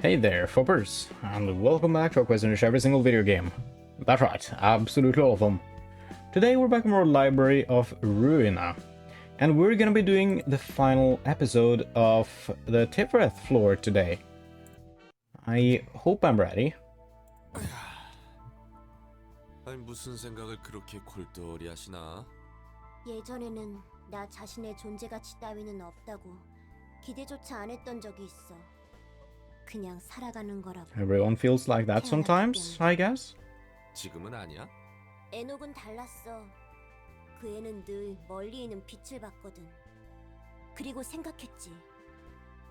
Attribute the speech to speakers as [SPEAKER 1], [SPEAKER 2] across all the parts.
[SPEAKER 1] Hey there, Foppers, and welcome back to a quest finish every single video game. That's right, absolutely all of them. Today we're back on our Library of Ruina, and we're gonna be doing the final episode of the Tiphereth floor today. I hope I'm ready.
[SPEAKER 2] 아니 무슨 생각을 그렇게 골똘히 하시나?
[SPEAKER 3] 예전에는 나 자신의 존재 가치 따위는 없다고 기대조차 안 했던 적이 있어. 그냥 살아가는 거라고.
[SPEAKER 1] Everyone feels like that sometimes, I guess.
[SPEAKER 2] 지금은 아니야?
[SPEAKER 3] 에녹은 달랐어. 그 애는 늘 멀리 있는 빛을 봤거든. 그리고 생각했지.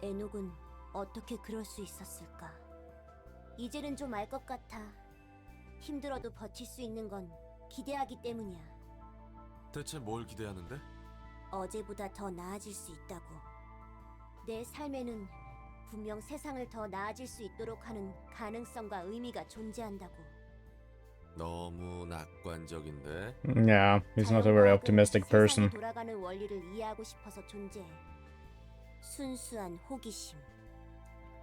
[SPEAKER 3] 에녹은 어떻게 그럴 수 있었을까? 이제는 좀 알 것 같아. 힘들어도 버틸 수 있는 건 기대하기 때문이야.
[SPEAKER 2] 대체 뭘 기대하는데?
[SPEAKER 3] 어제보다 더 나아질 수 있다고. 내 삶에는 분명 세상을 더 나아질 수 있도록 하는 가능성과 의미가 존재한다고.
[SPEAKER 2] 너무 낙관적인데?
[SPEAKER 1] Yeah, he's not a very optimistic person.
[SPEAKER 3] 세상이 돌아가는 원리를 이해하고 싶어서 존재해. 순수한 호기심.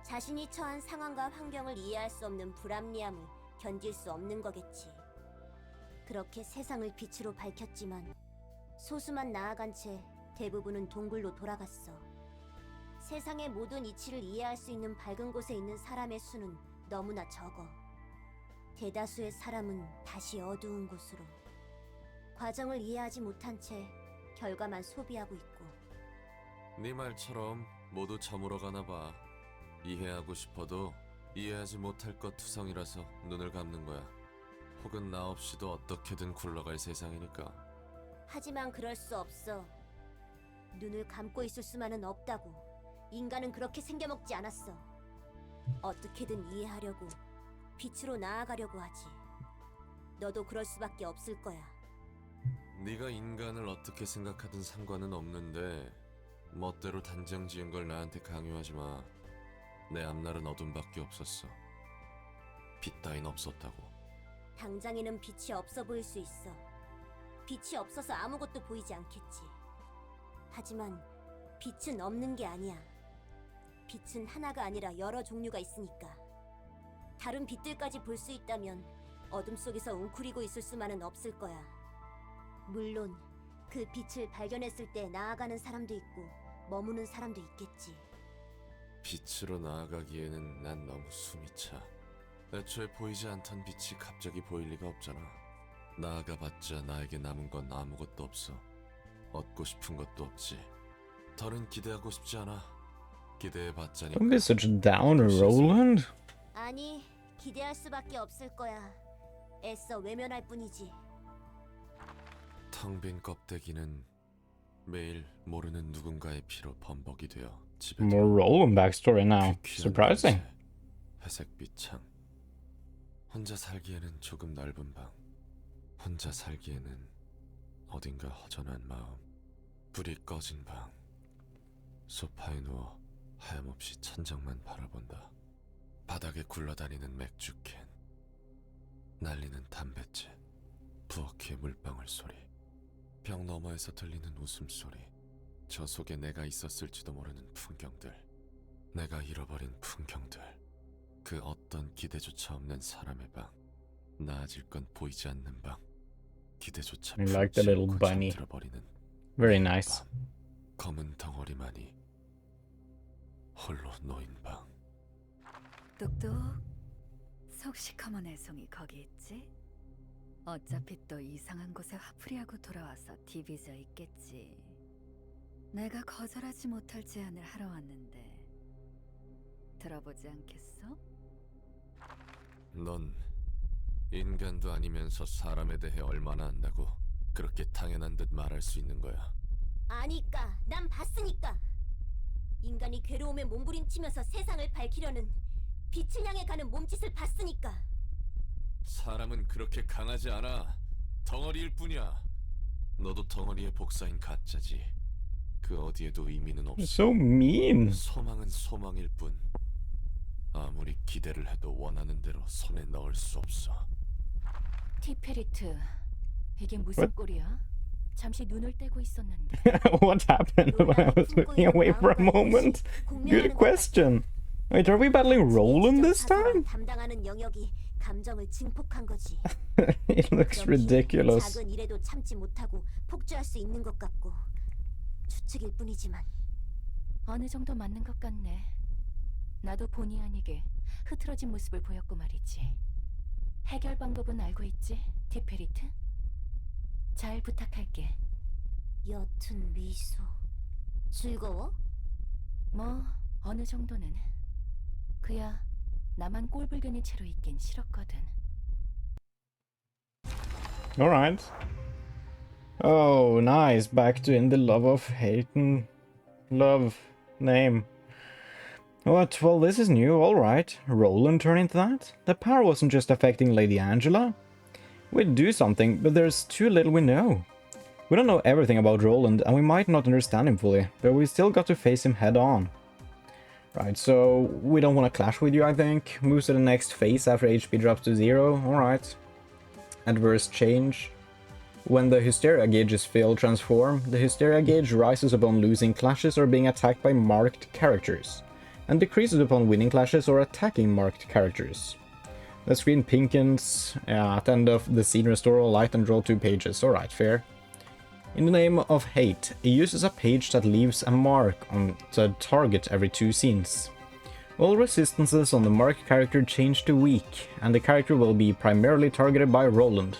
[SPEAKER 3] 자신이 처한 상황과 환경을 이해할 수 없는 불합리함을 견딜 수 없는 거겠지. 그렇게 세상을 빛으로 밝혔지만 소수만 나아간 채 대부분은 동굴로 돌아갔어. 세상의 모든 이치를 이해할 수 있는 밝은 곳에 있는 사람의 수는 너무나 적어. 대다수의 사람은 다시 어두운 곳으로. 과정을 이해하지 못한 채 결과만 소비하고 있고.
[SPEAKER 2] 네 말처럼 모두 저물어 가나 봐. 이해하고 싶어도 이해하지 못할 것 투성이라서 눈을 감는 거야. 혹은 나 없이도 어떻게든 굴러갈 세상이니까.
[SPEAKER 3] 하지만 그럴 수 없어. 눈을 감고 있을 수만은 없다고. 인간은 그렇게 생겨먹지 않았어. 어떻게든 이해하려고, 빛으로 나아가려고 하지. 너도 그럴 수밖에 없을 거야.
[SPEAKER 2] 네가 인간을 어떻게 생각하든 상관은 없는데 멋대로 단정 지은 걸 나한테 강요하지 마. 내 앞날은 어둠밖에 없었어. 빛 따윈 없었다고.
[SPEAKER 3] 당장에는 빛이 없어 보일 수 있어. 빛이 없어서 아무것도 보이지 않겠지. 하지만 빛은 없는 게 아니야. 빛은 하나가 아니라 여러 종류가 있으니까. 다른 빛들까지 볼 수 있다면 어둠 속에서 웅크리고 있을 수만은 없을 거야. 물론 그 빛을 발견했을 때 나아가는 사람도 있고 머무는 사람도 있겠지.
[SPEAKER 2] 빛으로 나아가기에는 난 너무 숨이 차. 애초에 보이지 않던 빛이 갑자기 보일 리가 없잖아. 나아가봤자 나에게 남은 건 아무것도 없어. 얻고 싶은 것도 없지. 더는 기대하고 싶지 않아. 기대해봤자니까.
[SPEAKER 1] Don't be such a downer, Roland.
[SPEAKER 3] 아니, 기대할 수밖에 없을 거야. 애써 외면할 뿐이지.
[SPEAKER 2] 텅 빈 껍데기는 매일 모르는 누군가의 피로 범벅이 되어 집에
[SPEAKER 1] More Roland backstory now.
[SPEAKER 2] 귀한
[SPEAKER 1] Surprising.
[SPEAKER 2] 냄새, 회색빛 창. 혼자 살기에는 조금 넓은 방. 혼자 살기에는 어딘가 허전한 마음. 불이 꺼진 방. 소파에 누워 하염없이 천장만 바라본다. 바닥에 굴러다니는 맥주캔. 날리는 담뱃재. 부엌의 물방울 소리. 벽 너머에서 들리는 웃음소리. 저 속에 내가 있었을지도 모르는 풍경들. 내가 잃어버린 풍경들. 그 어떤 기대조차 없는 사람의 방. 나아질 건 보이지 않는 방. 기대조차
[SPEAKER 1] I like the little bunny.
[SPEAKER 2] 잠들어버리는
[SPEAKER 1] Very nice.
[SPEAKER 2] 밤. 검은 덩어리만이 홀로 놓인 방.
[SPEAKER 4] 똑똑. 속 시커먼 애송이 거기 있지? 어차피 또 이상한 곳에 화풀이하고 돌아와서 디비져 있겠지. 내가 거절하지 못할 제안을 하러 왔는데 들어보지 않겠어?
[SPEAKER 2] 넌 인간도 아니면서 사람에 대해 얼마나 안다고 그렇게 당연한 듯 말할 수 있는 거야.
[SPEAKER 3] 아니까, 난 봤으니까. 인간이 괴로움에 몸부림치면서 세상을 밝히려는 빛을 향해 가는 몸짓을 봤으니까.
[SPEAKER 2] 사람은 그렇게 강하지 않아. 덩어리일 뿐이야. 너도 덩어리의 복사인 가짜지. 그 어디에도 의미는 없어.
[SPEAKER 1] So mean.
[SPEAKER 2] 소망은 소망일 뿐. 아무리 기대를 해도 원하는 대로 손에 넣을 수 없어.
[SPEAKER 4] 티페리트, 이게 무슨 꼴이야? 잠시 눈을 떼고 있었는데.
[SPEAKER 1] What happened when I was looking away for a moment? Good question. Wait, are we battling Roland this time?
[SPEAKER 3] 담당하는 영역이 감정을 증폭한 거지.
[SPEAKER 1] It looks ridiculous.
[SPEAKER 3] 작은 일에도 참지 못하고 폭주할 수 있는 것 같고 추측일 뿐이지만
[SPEAKER 4] 어느 정도 맞는 것 같네. 나도 본의 아니게 흐트러진 모습을 보였고 말이지. 해결 방법은 알고 있지, 티페리트? 잘 부탁할게.
[SPEAKER 3] 옅은 미소. 즐거워?
[SPEAKER 4] 뭐 어느 정도는. 그야 나만 꼴불견인 채로 있긴 싫었거든.
[SPEAKER 1] Alright. Oh, nice. Back to In the Love of Hayton. Love name. What? Well, this is new. Alright. Roland turned into that? The power wasn't just affecting Lady Angela. We'd do something, but there's too little we know. We don't know everything about Roland, and we might not understand him fully, but we still got to face him head on. Right, so we don't want to clash with you, I think. Moves to the next phase after HP drops to 0. Alright. Adverse change. When the Hysteria gauges fail transform, the Hysteria gauge rises upon losing clashes or being attacked by marked characters, and decreases upon winning clashes or attacking marked characters. The screen pinkens. At the end of the scene, restore all light and draw 2 pages. Alright, fair. In the name of hate, it uses a page that leaves a mark on the target every 2 scenes. All resistances on the marked character change to weak, and the character will be primarily targeted by Roland.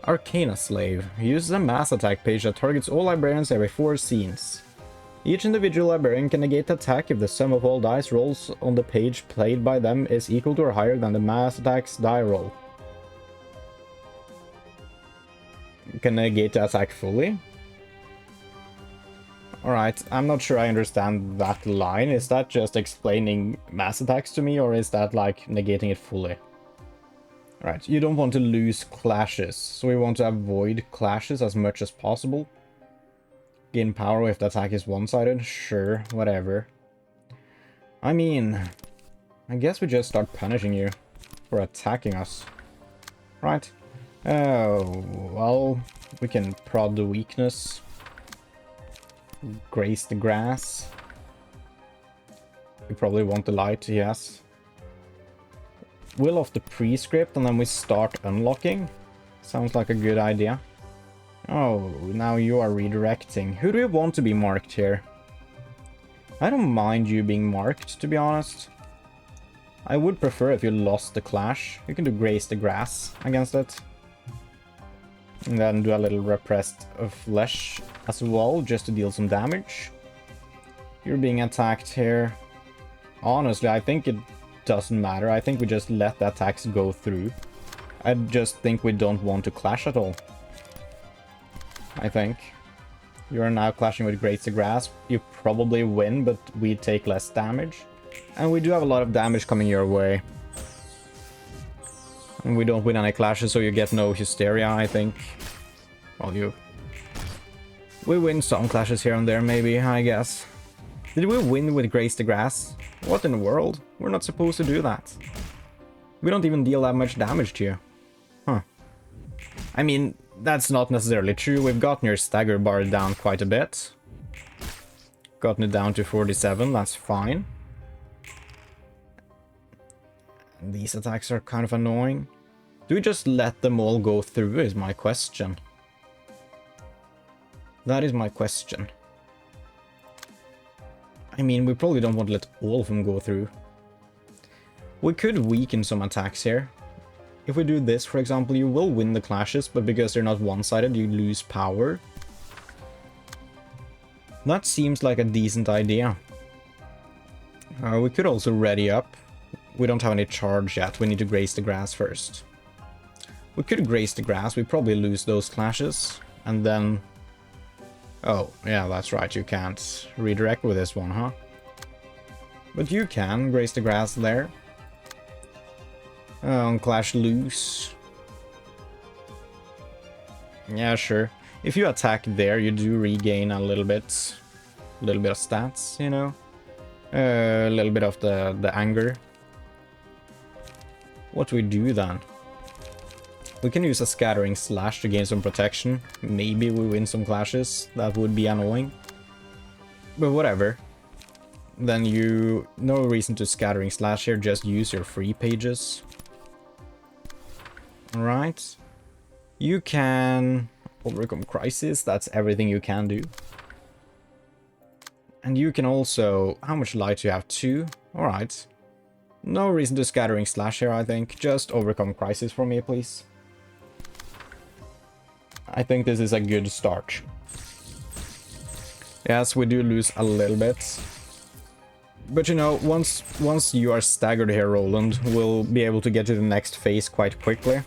[SPEAKER 1] Arcana Slave uses a mass attack page that targets all librarians every 4 scenes. Each individual librarian can negate attack if the sum of all dice rolls on the page played by them is equal to or higher than the mass attack's die roll. Can negate the attack fully? Alright, I'm not sure I understand that line. Is that just explaining mass attacks to me, or is that like negating it fully? Alright, you don't want to lose clashes, so we want to avoid clashes as much as possible. Gain power if the attack is one-sided? Sure, whatever. I mean, I guess we just start punishing you for attacking us. Right. Oh, well, we can prod the weakness. Grace the grass. We probably want the light, yes. Will off the prescript and then we start unlocking. Sounds like a good idea. Oh, now you are redirecting. Who do we want to be marked here? I don't mind you being marked, to be honest. I would prefer if you lost the clash. You can do Grace the Grass against it. And then do a little repressed flesh as well, just to deal some damage. You're being attacked here. Honestly, I think it doesn't matter. I think we just let the attacks go through. I just think we don't want to clash at all. I think. You're now clashing with Grace the Grass. You probably win, but we take less damage. And we do have a lot of damage coming your way. And we don't win any clashes, so you get no Hysteria, I think. Well, we win some clashes here and there, maybe, I guess. Did we win with Grace the Grass? What in the world? We're not supposed to do that. We don't even deal that much damage to you. Huh. I mean, that's not necessarily true. We've gotten your stagger bar down quite a bit. Gotten it down to 47, that's fine. These attacks are kind of annoying. Do we just let them all go through is my question. That is my question. I mean, we probably don't want to let all of them go through. We could weaken some attacks here. If we do this, for example, you will win the clashes, but because they're not one-sided, you lose power. That seems like a decent idea. We could also ready up. We don't have any charge yet. We need to Grace the Grass first. We could Grace the Grass. We probably lose those clashes. And then... Oh, yeah, that's right. You can't redirect with this one, huh? But you can Grace the Grass there. Clash loose. Yeah, sure. If you attack there, you do regain a little bit of stats, you know? A little bit of the anger. What do we do then? We can use a Scattering Slash to gain some protection. Maybe we win some clashes. That would be annoying. But whatever. then no reason to scattering slash here, just use your free pages. Alright. You can overcome crisis, that's everything you can do. And you can also... How much light do you have? 2? Alright. No reason to scattering slash here, I think. Just overcome crisis for me, please. I think this is a good start. Yes, we do lose a little bit. But you know, once you are staggered here, Roland, we'll be able to get to the next phase quite quickly.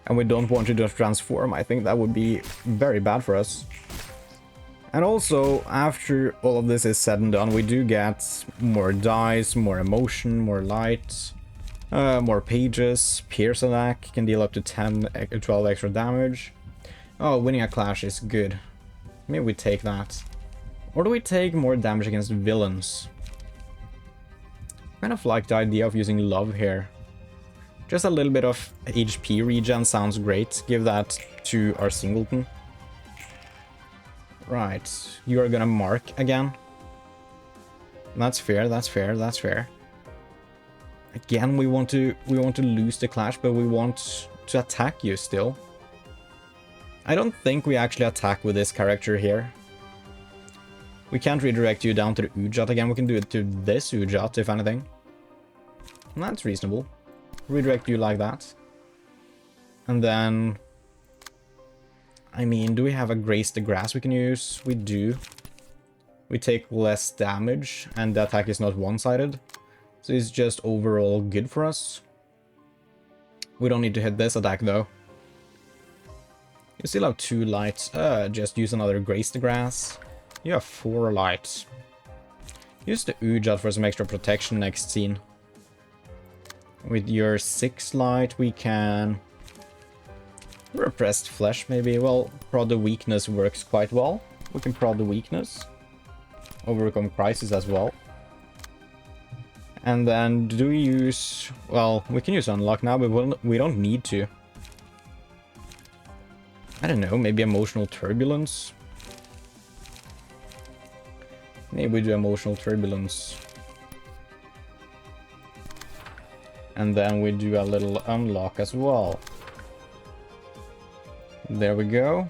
[SPEAKER 1] And we don't want you to transform. I think that would be very bad for us. And also, after all of this is said and done, we do get more dice, more emotion, more light, more pages. Pierce attack can deal up to 12 extra damage. Oh, winning a clash is good. Maybe we take that. Or do we take more damage against villains? Kind of like the idea of using love here. Just a little bit of HP regen sounds great. Give that to our singleton. Right, you are gonna mark again. That's fair, that's fair, that's fair. Again, we want to lose the clash, but we want to attack you still. I don't think we actually attack with this character here. We can't redirect you down to the Ujat again, we can do it to this Ujat, if anything. That's reasonable. Redirect you like that. And then... I mean, do we have a Grace the Grass we can use? We do. We take less damage, and the attack is not one-sided. So it's just overall good for us. We don't need to hit this attack, though. You still have 2 lights. Just use another Grace the Grass. You have 4 lights. Use the Ujat for some extra protection next scene. With your 6 light, we can... Repressed Flesh, maybe. Well, Prod the Weakness works quite well. We can Prod the Weakness. Overcome Crisis as well. And then, do we use... Well, we can use Unlock now, but we don't need to. I don't know, maybe Emotional Turbulence? Maybe we do Emotional Turbulence. And then we do a little Unlock as well. There we go.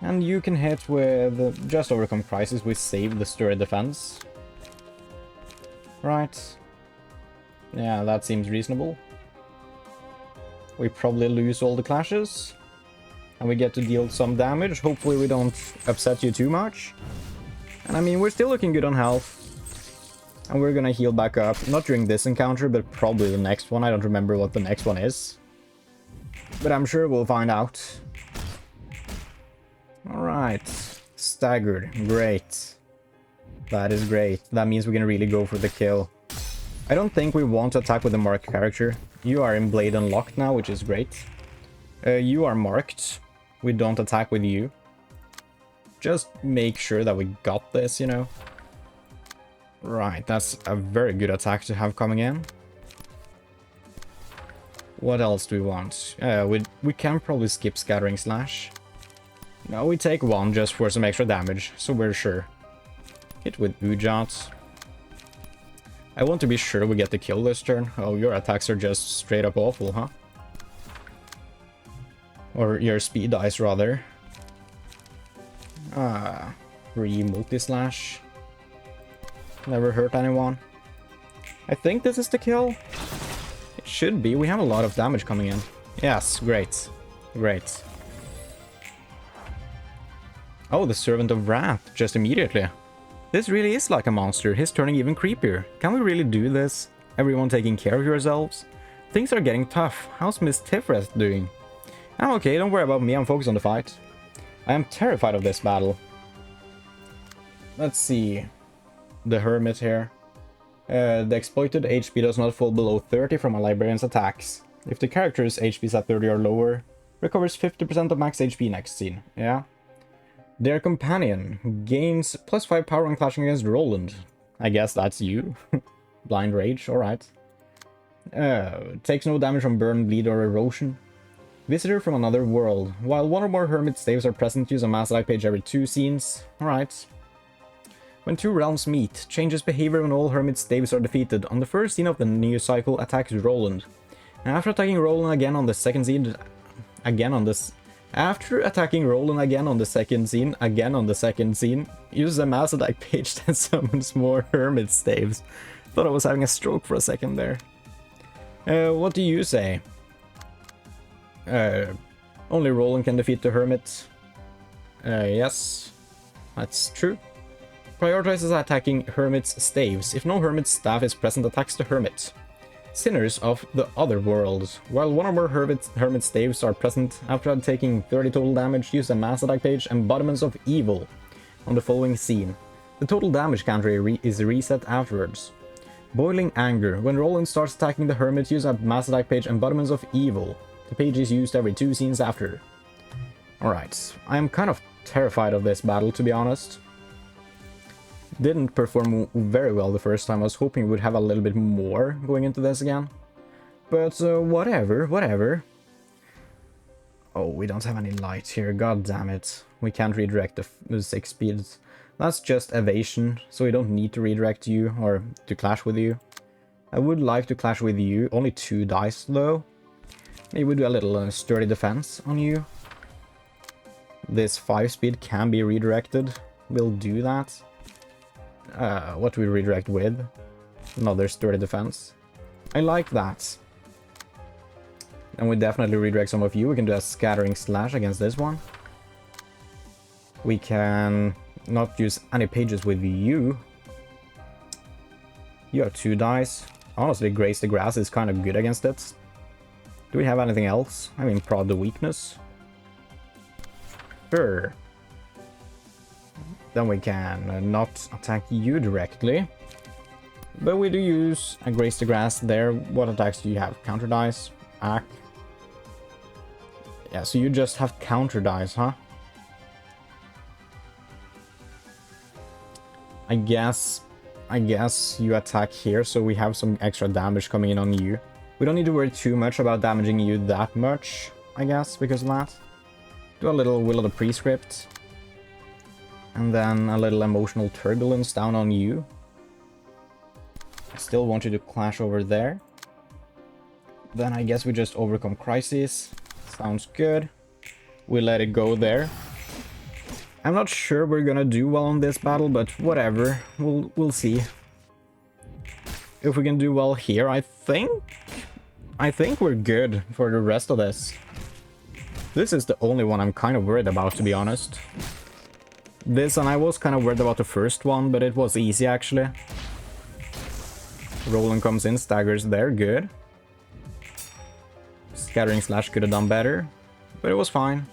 [SPEAKER 1] And you can hit with just overcome crisis. We save the sturdy defense. Right. Yeah, that seems reasonable. We probably lose all the clashes. And we get to deal some damage. Hopefully we don't upset you too much. And I mean, we're still looking good on health. And we're gonna heal back up. Not during this encounter, but probably the next one. I don't remember what the next one is. But I'm sure we'll find out. Alright. Staggered. Great. That is great. That means we can really go for the kill. I don't think we want to attack with the marked character. You are in Blade Unlocked now, which is great. You are marked. We don't attack with you. Just make sure that we got this, you know. Right, that's a very good attack to have coming in. What else do we want? We can probably skip Scattering Slash. No, we take 1 just for some extra damage, so we're sure. Hit with Ujat. I want to be sure we get the kill this turn. Oh, your attacks are just straight up awful, huh? Or your speed dice, rather. Free multi-slash. Never hurt anyone. I think this is the kill. It should be. We have a lot of damage coming in. Yes, great. Great. Oh, the Servant of Wrath, just immediately. This really is like a monster. He's turning even creepier. Can we really do this? Everyone taking care of yourselves? Things are getting tough. How's Miss Tiphereth doing? I'm okay, don't worry about me, I'm focused on the fight. I am terrified of this battle. Let's see. The Hermit here. The exploited HP does not fall below 30 from a librarian's attacks. If the character's HP is at 30 or lower, recovers 50% of max HP next scene. Yeah. Their companion gains +5 power when clashing against Roland. I guess that's you. Blind Rage, alright. Takes no damage from burn, bleed, or erosion. Visitor from another world. While 1 or more hermit staves are present, use a mass light page every 2 scenes. Alright. When two realms meet, changes behavior when all hermit staves are defeated. On the first scene of the new cycle, attacks Roland. And after attacking Roland again on the second scene, after attacking Roland again on the second scene, uses a mass attack page that summons more hermit staves. Thought I was having a stroke for a second there. What do you say? Only Roland can defeat the hermit. Yes, that's true. Prioritizes attacking hermit's staves. If no hermit's staff is present, attacks the hermit. Sinners of the other worlds. While one or more hermit staves are present, after taking 30 total damage, use a mass attack page, Embodiments of Evil, on the following scene. The total damage counter is reset afterwards. Boiling Anger. When Roland starts attacking the hermit, use a mass attack page, Embodiments of Evil. The page is used every 2 scenes after. Alright, I am kind of terrified of this battle, to be honest. Didn't perform very well the first time. I was hoping we would have a little bit more going into this again. But whatever. Oh, we don't have any light here. God damn it. We can't redirect the 6 speeds. That's just evasion, so we don't need to redirect you or to clash with you. I would like to clash with you. Only 2 dice though. Maybe we do a little sturdy defense on you. This 5 speed can be redirected. We'll do that. What do we redirect with? Another sturdy defense. I like that. And we definitely redirect some of you. We can do a scattering slash against this one. We can not use any pages with you. You have 2 dice. Honestly, Grace the Grass is kind of good against it. Do we have anything else? I mean, prod the weakness. Sure. Then we can not attack you directly. But we do use a Grace the Grass there. What attacks do you have? Counter dice? Ack. Yeah, so you just have counter dice, huh? I guess you attack here, so we have some extra damage coming in on you. We don't need to worry too much about damaging you that much, I guess, because of that. Do a little Will of the Prescript. And then a little Emotional Turbulence down on you. I still want you to clash over there. Then I guess we just overcome Crisis. Sounds good. We let it go there. I'm not sure we're gonna do well on this battle, but whatever. We'll see. If we can do well here, I think we're good for the rest of this. This is the only one I'm kind of worried about, to be honest. This, and I was kind of worried about the first one, but it was easy actually. Roland comes in, staggers there, good. Scattering Slash could have done better, but it was fine.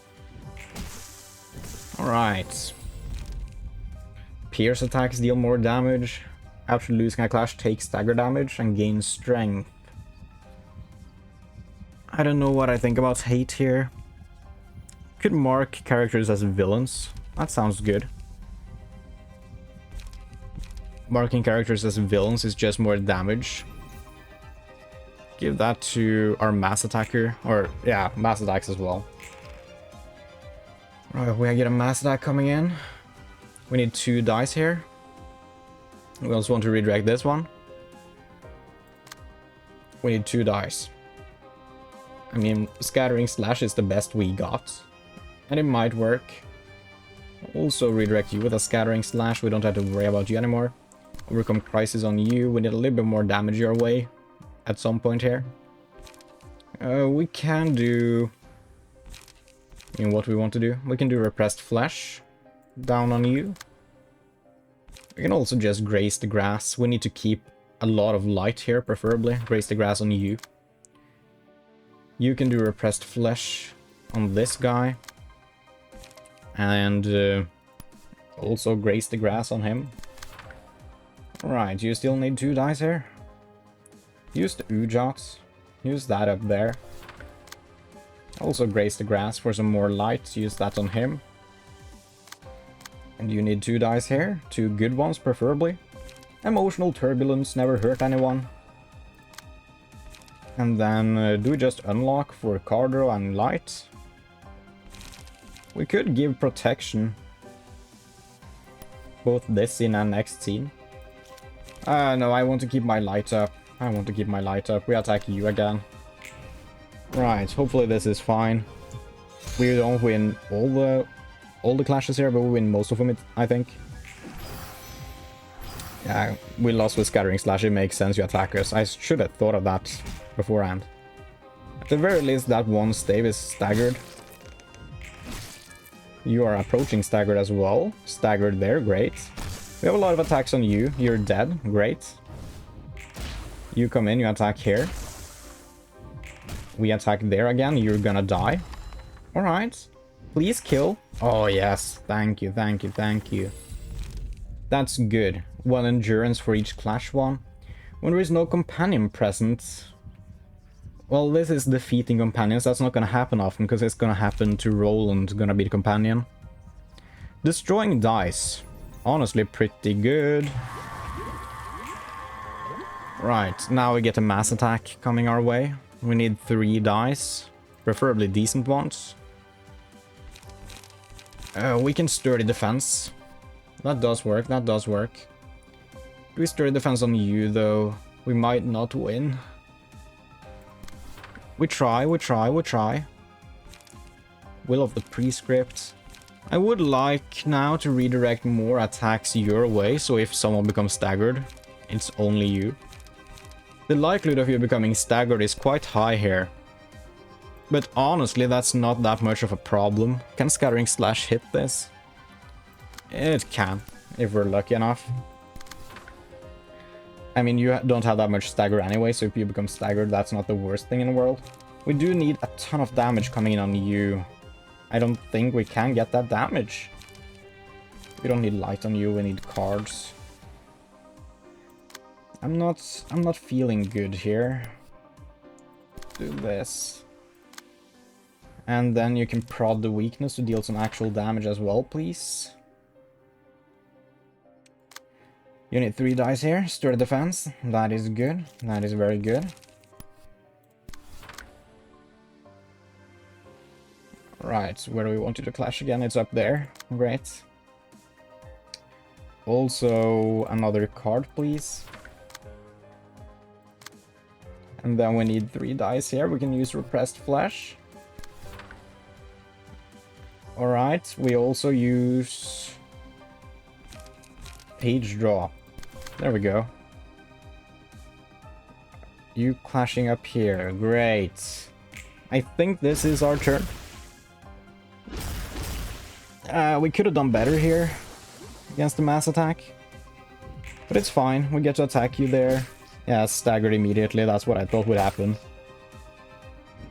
[SPEAKER 1] Alright. Pierce attacks deal more damage. After losing a clash, take stagger damage and gain strength. I don't know what I think about hate here. Could mark characters as villains. That sounds good. Marking characters as villains is just more damage. Give that to our mass attacker. Or, yeah, mass attacks as well. Alright, we get a mass attack coming in. We need 2 dice here. We also want to redirect this one. We need 2 dice. I mean, Scattering Slash is the best we got. And it might work. Also redirect you with a Scattering Slash. We don't have to worry about you anymore. Overcome Crisis on you. We need a little bit more damage your way at some point here. We can do... I mean, what we want to do. We can do Repressed Flesh down on you. We can also just Grace the Grass. We need to keep a lot of light here, preferably. Grace the Grass on you. You can do Repressed Flesh on this guy. And also Grace the Grass on him. Right, you still need 2 dice here. Use the Ujats. Use that up there. Also Grace the Grass for some more light. Use that on him. And you need 2 dice here. 2 good ones, preferably. Emotional Turbulence, never hurt anyone. And then do we just unlock for Cardro and light? We could give protection. Both this scene and next scene. No, I want to keep my light up. I want to keep my light up. We attack you again. Right, hopefully this is fine. We don't win all the clashes here, but we win most of them, I think. Yeah, we lost with Scattering Slash. It makes sense you attack us. I should have thought of that beforehand. At the very least, that one stave is staggered. You are approaching staggered as well. Staggered there, great. We have a lot of attacks on you. You're dead, great. You come in, you attack here. We attack there again, you're gonna die. Alright. Please kill. Oh yes, thank you, thank you, thank you. That's good. 1 endurance for each clash one. When there is no companion present... Well, this is defeating companions. That's not gonna happen often, because it's gonna happen to Roland, gonna be the companion. Destroying dice. Honestly, pretty good. Right, now we get a mass attack coming our way. We need 3 dice. Preferably decent ones. We can sturdy defense. That does work, that does work. Do we sturdy defense on you, though? We might not win. We try, we try, we try. Will of the Prescript. I would like now to redirect more attacks your way, so if someone becomes staggered, it's only you. The likelihood of you becoming staggered is quite high here. But honestly, that's not that much of a problem. Can Scattering Slash hit this? It can, if we're lucky enough. I mean, you don't have that much stagger anyway, so if you become staggered, that's not the worst thing in the world. We do need a ton of damage coming in on you. I don't think we can get that damage. We don't need light on you, we need cards. I'm not feeling good here. Do this. And then you can prod the weakness to deal some actual damage as well, please. You need 3 dice here. Sturdy defense. That is good. That is very good. Right, where do we want you to clash again? It's up there. Great. Also, another card, please. And then we need 3 dice here. We can use Repressed Flesh. Alright, we also use Page Draw. There we go. You clashing up here. Great. I think this is our turn. We could have done better here against the mass attack. But it's fine. We get to attack you there. Yeah, staggered immediately. That's what I thought would happen.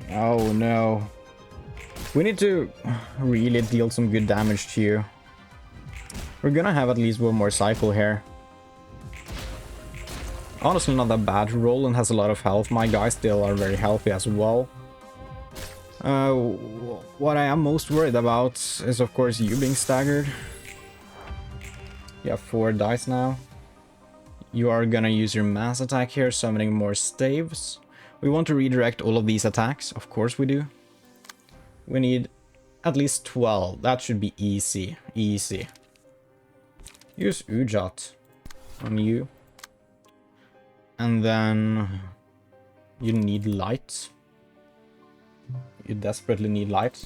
[SPEAKER 1] Oh no. We need to really deal some good damage to you. We're gonna have at least one more cycle here. Honestly, not that bad. Roland has a lot of health. My guys still are very healthy as well. What I am most worried about is, of course, you being staggered. You have 4 dice now. You are gonna use your mass attack here, summoning more staves. We want to redirect all of these attacks. Of course we do. We need at least 12. That should be easy. Easy. Use Ujat on you. And then you need light. You desperately need light.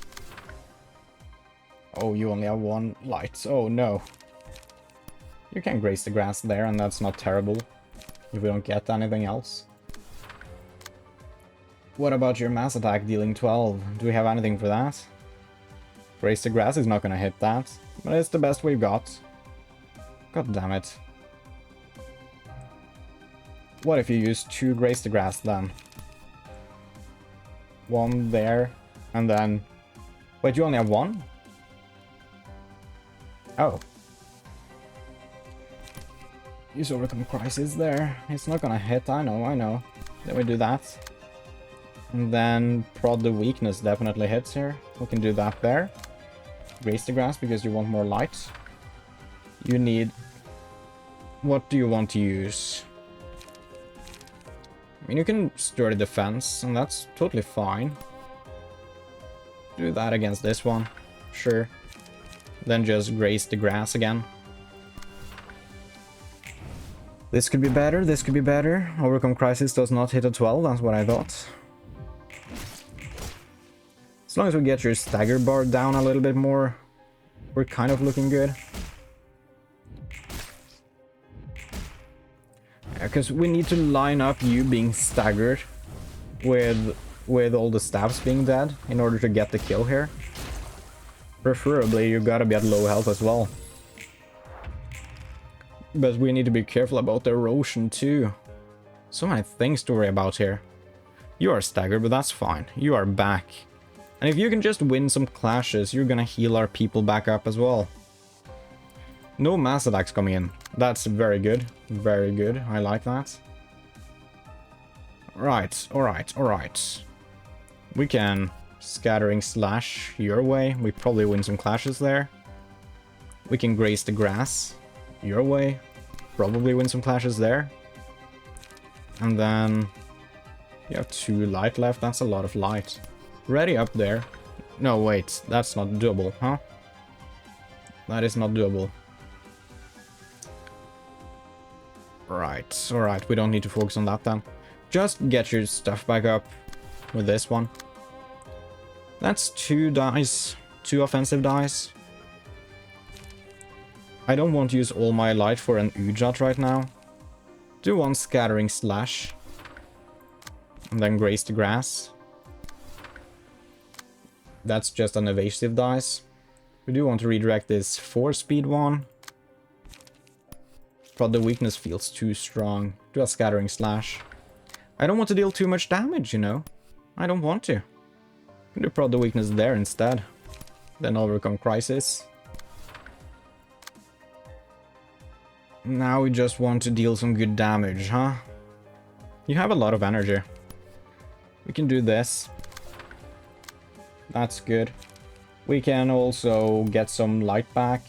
[SPEAKER 1] Oh, you only have 1 light. Oh no. You can graze the grass there, and that's not terrible if we don't get anything else. What about your mass attack dealing 12? Do we have anything for that? Graze the grass is not gonna hit that, but it's the best we've got. God damn it. What if you use 2 graze the grass then? 1 there, and then... Wait, you only have 1? Oh. Use Overcome Crisis there. It's not gonna hit, I know. Then we do that. And then prod the weakness definitely hits here. We can do that there. Raise the grass because you want more light. You need... What do you want to use? I mean, you can sturdy defense, and that's totally fine. Do that against this one. Sure. Then just graze the grass again. This could be better, this could be better. Overcome Crisis does not hit a 12, that's what I thought. As long as we get your stagger bar down a little bit more, we're kind of looking good. Because we need to line up you being staggered with all the stabs being dead in order to get the kill here. Preferably, you gotta be at low health as well. But we need to be careful about the erosion too. So many things to worry about here. You are staggered, but that's fine. You are back. And if you can just win some clashes, you're gonna heal our people back up as well. No mass attacks coming in. That's very good. Very good. I like that. Right, alright, alright. We can Scattering Slash your way. We probably win some clashes there. We can Graze the Grass your way. Probably win some clashes there. And then you have 2 light left. That's a lot of light. Ready up there. No, wait. That's not doable, huh? That is not doable. Right, alright. We don't need to focus on that then. Just get your stuff back up with this one. That's 2 dice. 2 offensive dice. I don't want to use all my light for an Ujat right now. Do 1 Scattering Slash. And then Graze the Grass. That's just an evasive dice. We do want to redirect this 4-speed one. But the weakness feels too strong. Do a Scattering Slash. I don't want to deal too much damage, you know. I don't want to. I'm gonna prod the weakness there instead. Then overcome Crisis. Now we just want to deal some good damage, huh? You have a lot of energy. We can do this. That's good. We can also get some light back.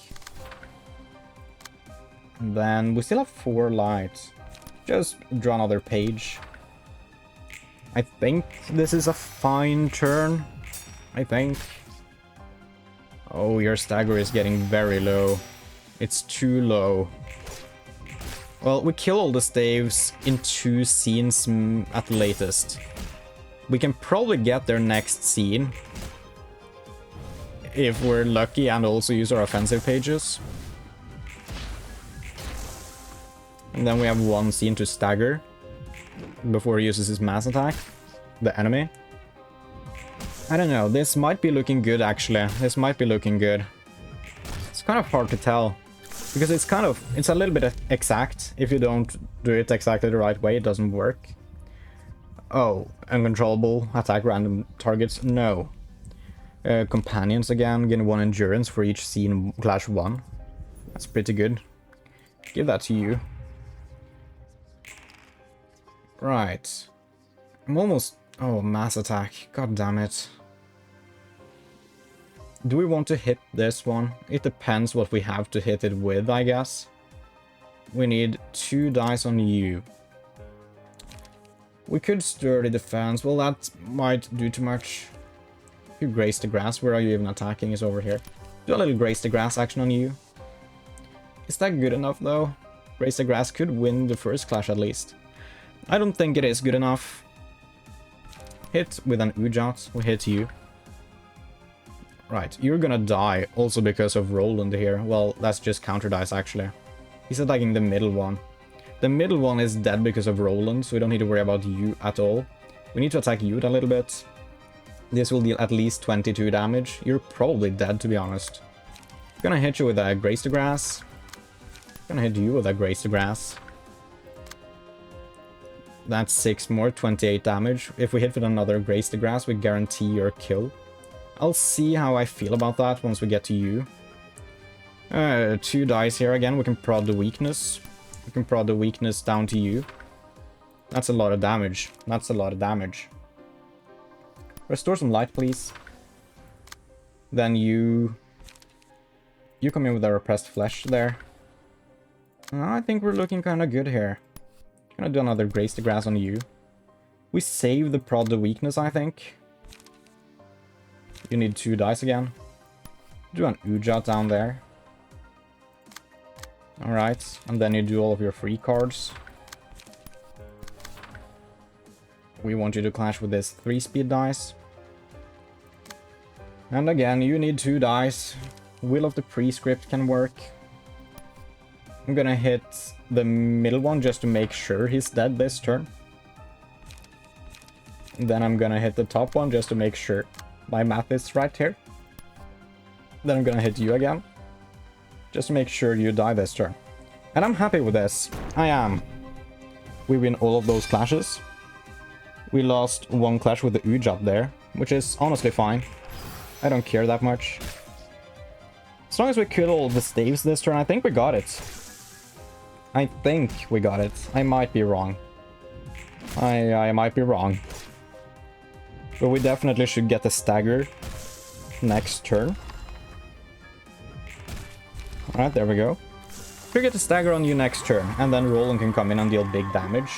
[SPEAKER 1] And then we still have 4 lights. Just draw another page. I think this is a fine turn. I think. Oh, your stagger is getting very low. It's too low. Well, we kill all the staves in 2 scenes at the latest. We can probably get their next scene. If we're lucky and also use our offensive pages. And then we have 1 scene to stagger. Before he uses his mass attack. The enemy. I don't know, this might be looking good actually. This might be looking good. It's kind of hard to tell. Because it's a little bit exact. If you don't do it exactly the right way, it doesn't work. Oh, uncontrollable, attack random targets, no. Companions again, gain 1 endurance for each scene clash 1. That's pretty good. Give that to you. Right. I'm almost... Oh, mass attack. God damn it. Do we want to hit this one? It depends what we have to hit it with, I guess. We need 2 dice on you. We could Sturdy Defense. Well, that might do too much. You Graze the Grass. Where are you even attacking? Is over here. Do a little Graze the Grass action on you. Is that good enough, though? Graze the Grass could win the first clash at least. I don't think it is good enough. Hit with an Ujat. We hit you. Right, you're gonna die also because of Roland here. Well, that's just counter dice actually. He's attacking the middle one. The middle one is dead because of Roland, so we don't need to worry about you at all. We need to attack you a little bit. This will deal at least 22 damage. You're probably dead, to be honest. Gonna hit you with a Graze the Grass. Gonna hit you with a Graze the Grass. That's 6 more, 28 damage. If we hit with another Graze the Grass, we guarantee your kill. I'll see how I feel about that once we get to you. 2 dice here again. We can prod the weakness. We can prod the weakness down to you. That's a lot of damage. That's a lot of damage. Restore some light, please. Then you come in with a repressed flesh there. I think we're looking kind of good here. Gonna do another Graze the Grass on you. We save the prod the weakness, I think. You need 2 dice again. Do an Ujat down there. Alright, and then you do all of your free cards. We want you to clash with this 3-speed dice. And again, you need 2 dice. Will of the Prescript can work. I'm gonna hit the middle one just to make sure he's dead this turn. And then I'm gonna hit the top one just to make sure my math is right here. Then I'm gonna hit you again. Just to make sure you die this turn. And I'm happy with this. I am. We win all of those clashes. We lost 1 clash with the Uj up there, which is honestly fine. I don't care that much. As long as we kill all the staves this turn, I think we got it. I think we got it. I might be wrong. I might be wrong. But we definitely should get a stagger next turn. Alright, there we go. We get a stagger on you next turn, and then Roland can come in and deal big damage.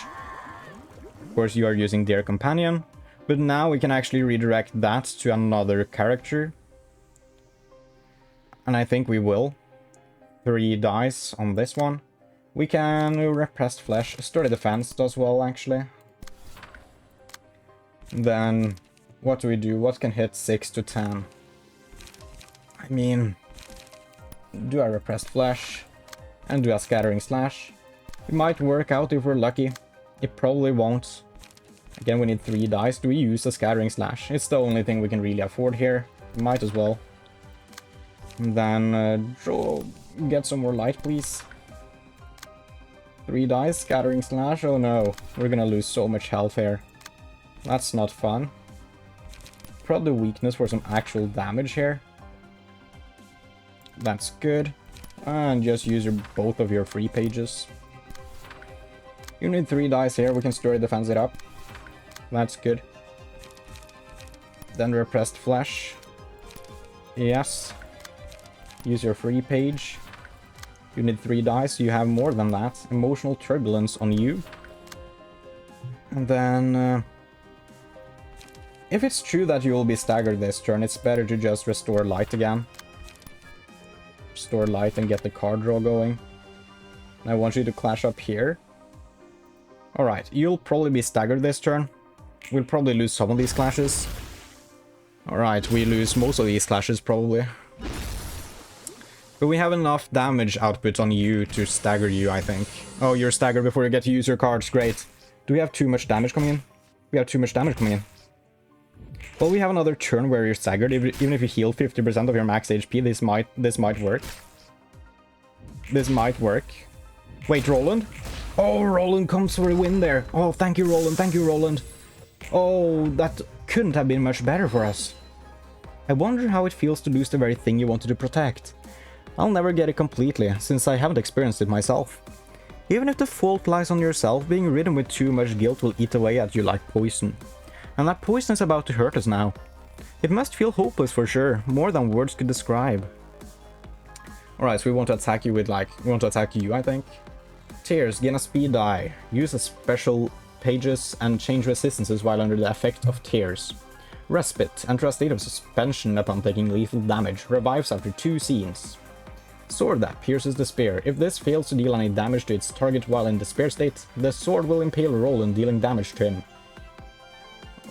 [SPEAKER 1] Of course, you are using Dear Companion, but now we can actually redirect that to another character. And I think we will. 3 dice on this one. We can Repressed Flesh. Sturdy Defense does well, actually. Then, what do we do? What can hit 6 to 10? I mean, do a Repressed Flesh and do a Scattering Slash. It might work out if we're lucky. It probably won't. Again, we need 3 dice. Do we use a Scattering Slash? It's the only thing we can really afford here. Might as well. And then get some more light, please. 3 dice, Scattering Slash. Oh no, we're gonna lose so much health here. That's not fun. Probably weakness for some actual damage here. That's good. And just use both of your free pages. You need 3 dice here, we can Sturdy Defense it up. That's good. Then Repressed Flesh. Yes. Use your free page. You need 3 dice, you have more than that. Emotional Turbulence on you. And then... if it's true that you will be staggered this turn, it's better to just restore light again. Restore light and get the card draw going. And I want you to clash up here. Alright, you'll probably be staggered this turn. We'll probably lose some of these clashes. Alright, we lose most of these clashes probably. But we have enough damage output on you to stagger you, I think. Oh, you're staggered before you get to use your cards, great. Do we have too much damage coming in? We have too much damage coming in. Well, we have another turn where you're staggered. Even if you heal 50% of your max HP, this might work. This might work. Wait, Roland? Oh, Roland comes for a win there. Oh, thank you, Roland. Thank you, Roland. Oh, that couldn't have been much better for us. I wonder how it feels to lose the very thing you wanted to protect. I'll never get it completely, since I haven't experienced it myself. Even if the fault lies on yourself, being ridden with too much guilt will eat away at you like poison. And that poison is about to hurt us now. It must feel hopeless for sure, more than words could describe. Alright, so we want to attack you with we want to attack you, I think. Tears, gain a speed die. Use a special pages and change resistances while under the effect of tears. Respite, enter a state of suspension upon taking lethal damage. Revives after 2 scenes. Sword that pierces the spear. If this fails to deal any damage to its target while in despair state, the sword will impale Roland, dealing damage to him.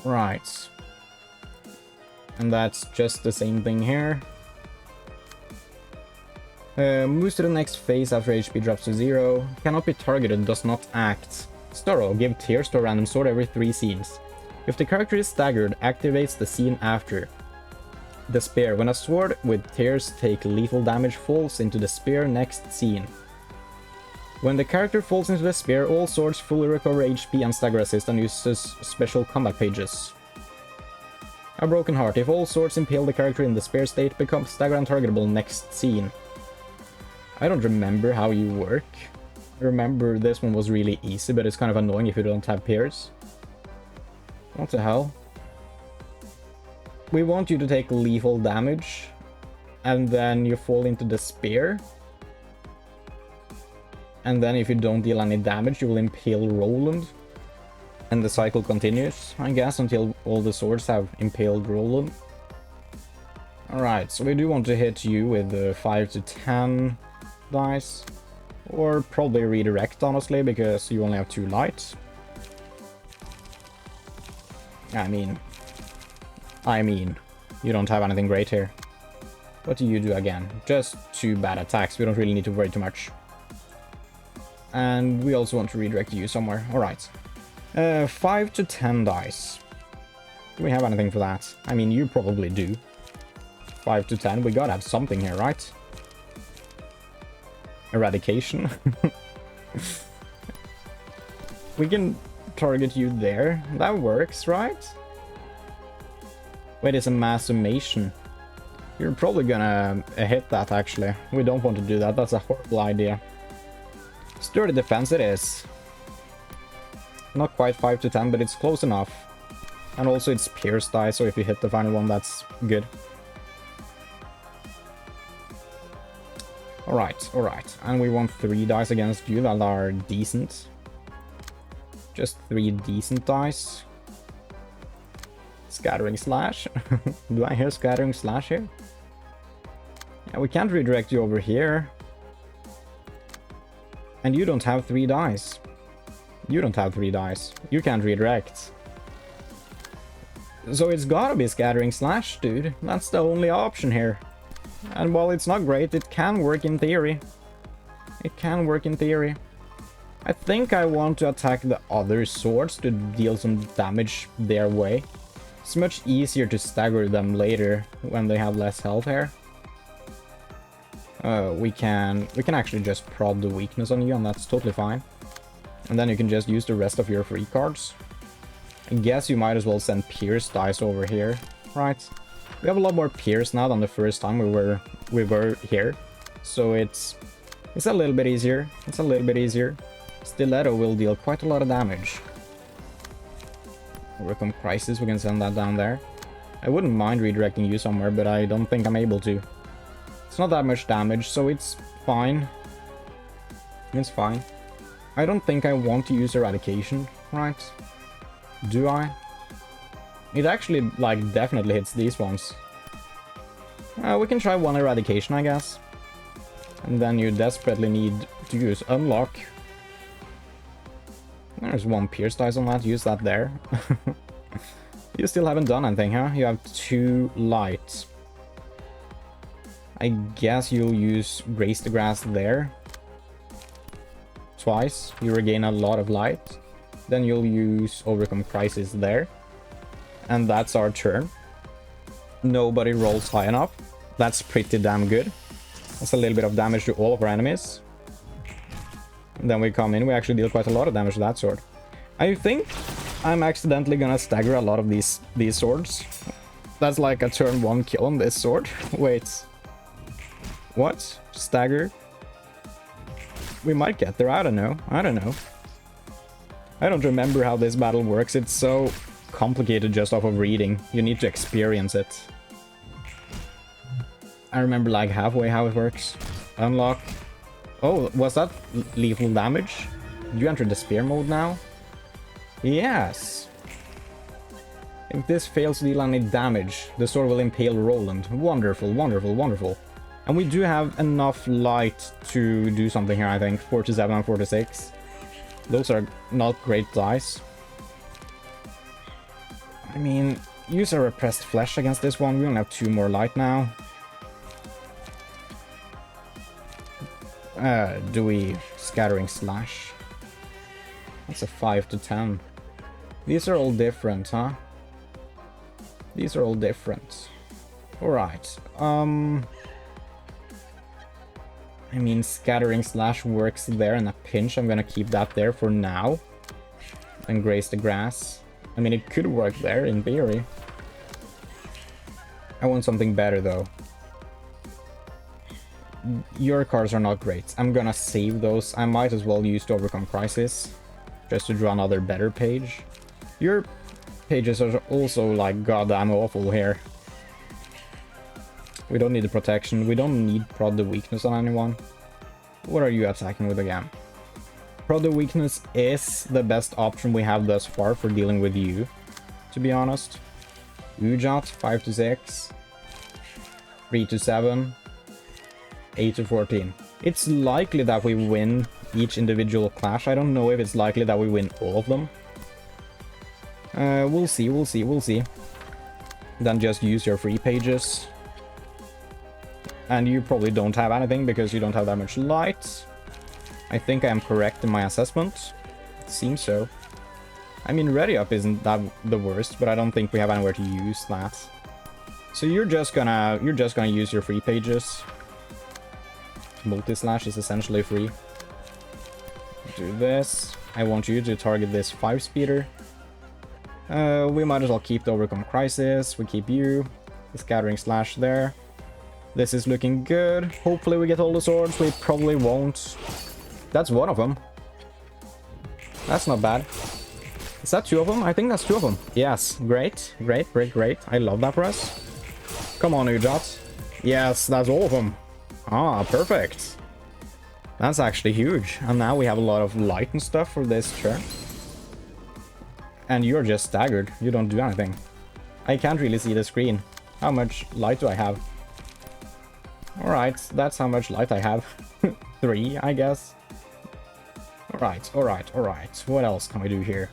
[SPEAKER 1] Right. And that's just the same thing here. Moves to the next phase after HP drops to 0. Cannot be targeted, does not act. Storrow, give tears to a random sword every 3 scenes. If the character is staggered, activates the scene after. Despair. When a sword with tears take lethal damage falls into the spear next scene. When the character falls into the spear, all swords fully recover HP and stagger assist and uses special combat pages. A broken heart. If all swords impale the character in the spear state, becomes stagger untargetable next scene. I don't remember how you work. I remember this one was really easy, but it's kind of annoying if you don't have pairs. What the hell? We want you to take lethal damage, and then you fall into despair. And then if you don't deal any damage, you will impale Roland. And the cycle continues, I guess, until all the swords have impaled Roland. Alright, so we do want to hit you with 5 to 10 dice. Or probably redirect, honestly, because you only have 2 lights. I mean, you don't have anything great here. What do you do again? Just 2 bad attacks. We don't really need to worry too much. And we also want to redirect you somewhere. Alright. 5 to 10 dice. Do we have anything for that? I mean, you probably do. 5 to 10. We gotta have something here, right? Eradication. We can target you there. That works, right? Wait, it's a mass summation. You're probably gonna hit that, actually. We don't want to do that. That's a horrible idea. Sturdy defense it is. Not quite 5 to 10, but it's close enough. And also it's pierce die, so if you hit the final one, that's good. Alright, alright. And we want 3 dice against you that are decent. Just 3 decent dice. Scattering slash. Do I hear scattering slash here? Yeah, we can't redirect you over here. And you don't have 3 dice. You don't have 3 dice. You can't redirect. So it's gotta be scattering slash, dude. That's the only option here. And while it's not great, it can work in theory. It can work in theory. I think I want to attack the other swords to deal some damage their way. It's much easier to stagger them later when they have less health here. We can actually just prod the weakness on you, and that's totally fine. And then you can just use the rest of your free cards. I guess you might as well send Pierce dice over here, right? We have a lot more Pierce now than the first time we were here, so it's a little bit easier. It's a little bit easier. Stiletto will deal quite a lot of damage. Overcome Crisis, we can send that down there. I wouldn't mind redirecting you somewhere, but I don't think I'm able to. It's not that much damage, so it's fine. It's fine. I don't think I want to use Eradication, right? Do I? It actually, like, definitely hits these ones. We can try 1 Eradication, I guess. And then you desperately need to use Unlock. There's 1 Pierce dice on that, use that there. You still haven't done anything, huh? You have 2 lights. I guess you'll use Graze the Grass there. Twice, you regain a lot of light. Then you'll use Overcome Crisis there. And that's our turn. Nobody rolls high enough. That's pretty damn good. That's a little bit of damage to all of our enemies. And then we come in, we actually deal quite a lot of damage to that sword. I think I'm accidentally gonna stagger a lot of these swords. That's like a turn 1 kill on this sword. Wait. What? Stagger? We might get there, I don't know. I don't know. I don't remember how this battle works. It's so complicated just off of reading. You need to experience it. I remember like halfway how it works. Unlock. Oh, was that lethal damage? Did you enter the spear mode now? Yes. If this fails to deal any damage, the sword will impale Roland. Wonderful, wonderful, wonderful. And we do have enough light to do something here, I think. 47 and 46. Those are not great dice. I mean, use a repressed flesh against this one. We only have 2 more light now. Do we scattering slash? That's a 5 to 10. These are all different, huh? These are all different. Alright. I mean, scattering slash works there in a pinch. I'm gonna keep that there for now. And Graze the Grass. I mean, it could work there in theory. I want something better though. Your cards are not great. I'm gonna save those. I might as well use to Overcome Crisis. Just to draw another better page. Your pages are also like goddamn awful here. We don't need the protection. We don't need prod the weakness on anyone. What are you attacking with again? Prod the weakness is the best option we have thus far for dealing with you, to be honest. Ujat, 5 to 6. 3 to 7. 8 to 14. It's likely that we win each individual clash. I don't know if it's likely that we win all of them. We'll see, we'll see, we'll see. Then just use your free pages. And you probably don't have anything because you don't have that much light. I think I am correct in my assessment. It seems so. I mean, ready up isn't that the worst, but I don't think we have anywhere to use that. So you're just gonna use your free pages. Multi-slash is essentially free. Do this. I want you to target this 5-speeder. We might as well keep the Overcome Crisis. We keep you. The Scattering Slash there. This is looking good. Hopefully we get all the swords. We probably won't. That's one of them. That's not bad. Is that 2 of them? I think that's 2 of them. Yes, great. Great, great, great. I love that for us. Come on, Ujat. Yes, that's all of them. Ah, perfect. That's actually huge. And now we have a lot of light and stuff for this turn. And you're just staggered. You don't do anything. I can't really see the screen. How much light do I have? Alright, that's how much light I have. 3, I guess. Alright, alright, alright. What else can we do here?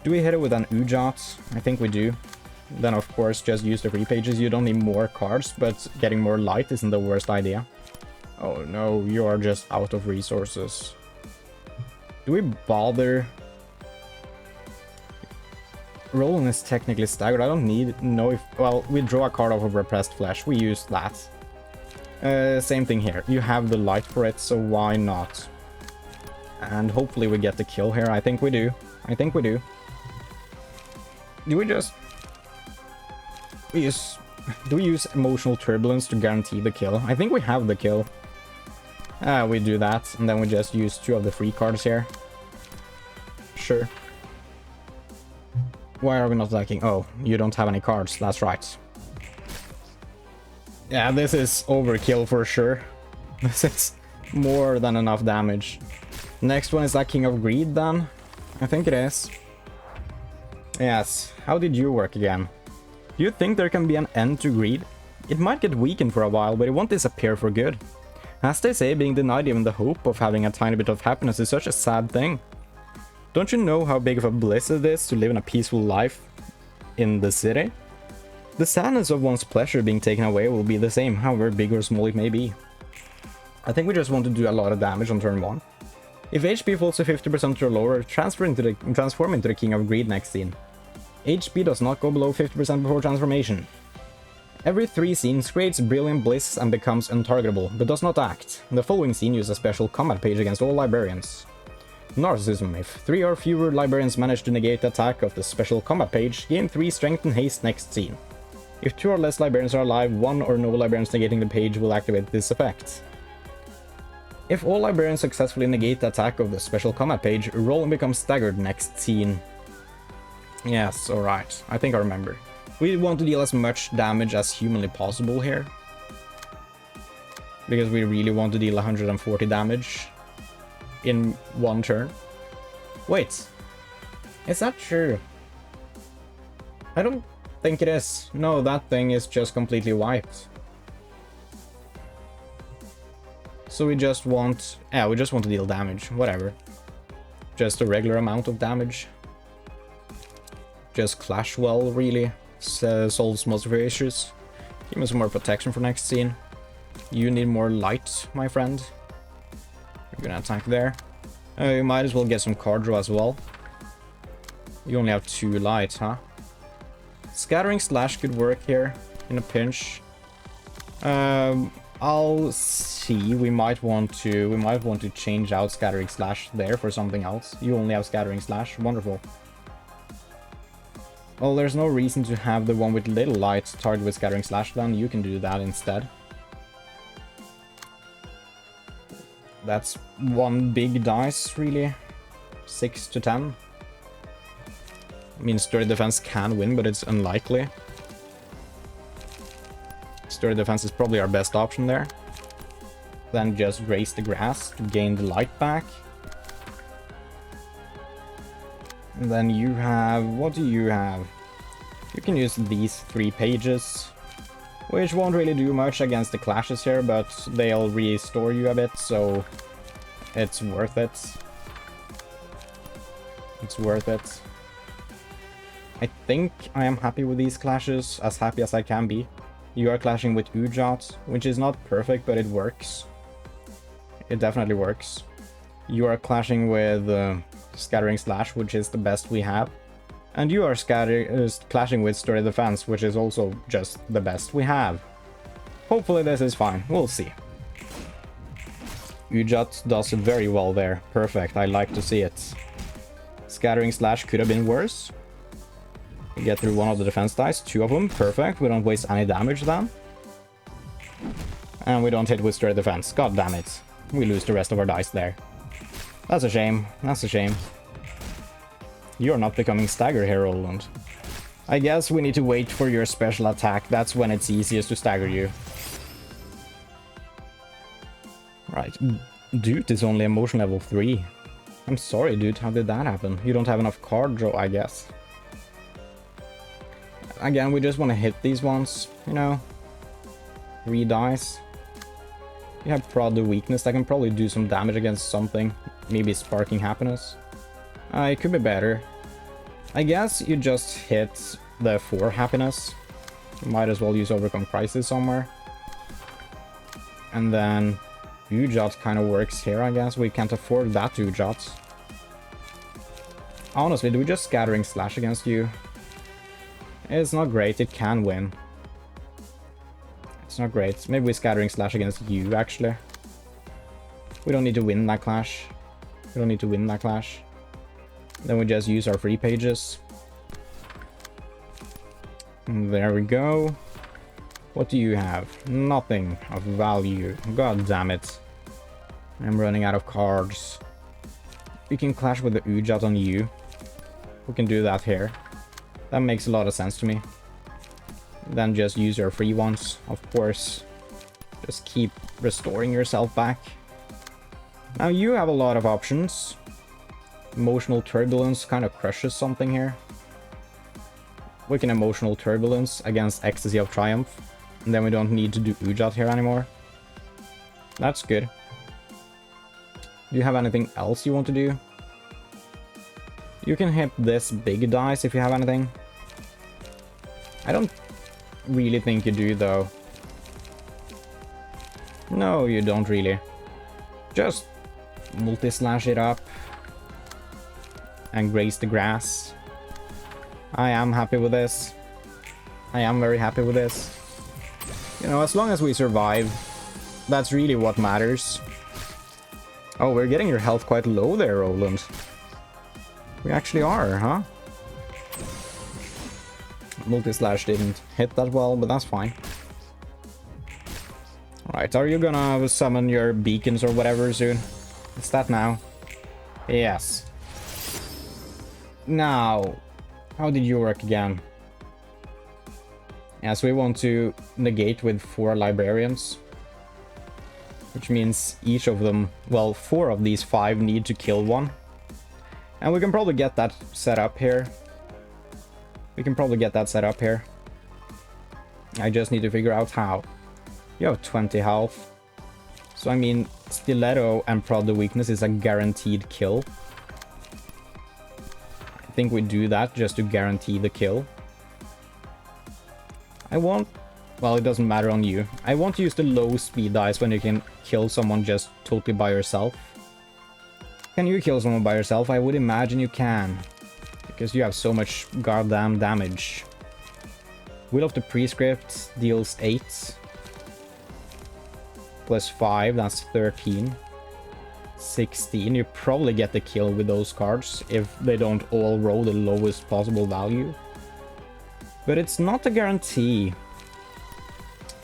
[SPEAKER 1] Do we hit it with an Ujat? I think we do. Then of course just use the free pages. You don't need more cards, but getting more light isn't the worst idea. Oh no, you are just out of resources. Do we bother? Roland is technically staggered. I don't know if... Well, we draw a card off of Repressed Flesh. We use that. Same thing here. You have the light for it, so why not? And hopefully we get the kill here. I think we do. I think we do. Do we just... Do we use Emotional Turbulence to guarantee the kill? I think we have the kill. We do that, and then we just use 2 of the free cards here. Sure. Why are we not attacking? Oh, you don't have any cards. That's right. Yeah, this is overkill for sure. This is more than enough damage. Next one is that King of Greed then? I think it is. Yes. How did you work again? Do you think there can be an end to greed? It might get weakened for a while, but it won't disappear for good. As they say, being denied even the hope of having a tiny bit of happiness is such a sad thing. Don't you know how big of a bliss it is to live in a peaceful life in the city? The sadness of one's pleasure being taken away will be the same, however big or small it may be. I think we just want to do a lot of damage on turn 1. If HP falls to 50% or lower, transform into the King of Greed next scene. HP does not go below 50% before transformation. Every 3 scenes creates brilliant bliss and becomes untargetable, but does not act. The following scene uses a special combat page against all librarians. Narcissism. If 3 or fewer librarians manage to negate the attack of the special combat page, gain 3 strength and haste next scene. If 2 or less librarians are alive, 1 or no librarians negating the page will activate this effect. If all librarians successfully negate the attack of the special combat page, Roland becomes staggered next scene. Yes, alright. I think I remember. We want to deal as much damage as humanly possible here. Because we really want to deal 140 damage in 1 turn. Wait. Is that true? I don't think it is. No, that thing is just completely wiped. So we just want... Yeah, we just want to deal damage. Whatever. Just a regular amount of damage. Just clash well, really. Solves most of your issues. Give me some more protection for next scene. You need more light, my friend. You're gonna attack there. You might as well get some card draw as well. You only have 2 light, huh? Scattering Slash could work here in a pinch. I'll see. We might want to change out Scattering Slash there for something else. You only have Scattering Slash. Wonderful. Well, there's no reason to have the one with little light target with Scattering Slash, then you can do that instead. That's 1 big dice, really. 6 to 10. I mean, Sturdy Defense can win, but it's unlikely. Sturdy Defense is probably our best option there. Then just Graze the Grass to gain the light back. And then you have... What do you have? You can use these 3 pages. which won't really do much against the clashes here, but they'll restore you a bit, so it's worth it. It's worth it. I think I am happy with these clashes, as happy as I can be. You are clashing with Ujat, which is not perfect, but it works. It definitely works. You are clashing with Scattering Slash, which is the best we have. And you are clashing with Sturdy Defense, which is also just the best we have. Hopefully this is fine. We'll see. Ujat does very well there. Perfect. I like to see it. Scattering Slash could have been worse. We get through one of the defense dice. 2 of them. Perfect. We don't waste any damage then. And we don't hit with Sturdy Defense. God damn it. We lose the rest of our dice there. That's a shame. That's a shame. You're not becoming stagger here, Roland. I guess we need to wait for your special attack. That's when it's easiest to stagger you. Right. Dude is only emotion level 3. I'm sorry, dude. How did that happen? You don't have enough card draw, I guess. Again, we just want to hit these ones, you know. 3 dice. You have prod the weakness. That can probably do some damage against something. Maybe sparking happiness. It could be better. I guess you just hit the 4 happiness. You might as well use Overcome Crisis somewhere. And then Ujat kind of works here, I guess. We can't afford that Ujat. Honestly, do we just Scattering Slash against you? It's not great. It can win. It's not great. Maybe we Scattering Slash against you, actually. We don't need to win that clash. We don't need to win that clash. Then we just use our free pages. And there we go. What do you have? Nothing of value. God damn it. I'm running out of cards. We can clash with the Ujat on you. We can do that here. That makes a lot of sense to me. Then just use your free ones, of course. Just keep restoring yourself back. Now you have a lot of options. Emotional Turbulence kind of crushes something here. We can Emotional Turbulence against Ecstasy of Triumph. And then we don't need to do Ujat here anymore. That's good. Do you have anything else you want to do? You can hit this big dice if you have anything. I don't really think you do, though. No, you don't really. Just multi-slash it up. And graze the grass. I am happy with this. I am very happy with this. You know, as long as we survive, that's really what matters. Oh, we're getting your health quite low there, Roland. We actually are, huh? Multi-slash didn't hit that well, but that's fine. Alright, are you gonna summon your beacons or whatever soon? It's that now. Yes. Now, how did you work again? Yeah, so we want to negate with 4 librarians. Which means each of them, well, 4 of these 5 need to kill 1. And we can probably get that set up here. We can probably get that set up here. I just need to figure out how. You have 20 health. So I mean, Stiletto and Prod the Weakness is a guaranteed kill. I think we do that just to guarantee the kill. I want... Well, it doesn't matter on you. I want to use the low speed dice when you can kill someone just totally by yourself. Can you kill someone by yourself? I would imagine you can. Because you have so much goddamn damage. Will of the Prescript deals 8. Plus 5, that's 13. 16, you probably get the kill with those cards if they don't all roll the lowest possible value. But it's not a guarantee.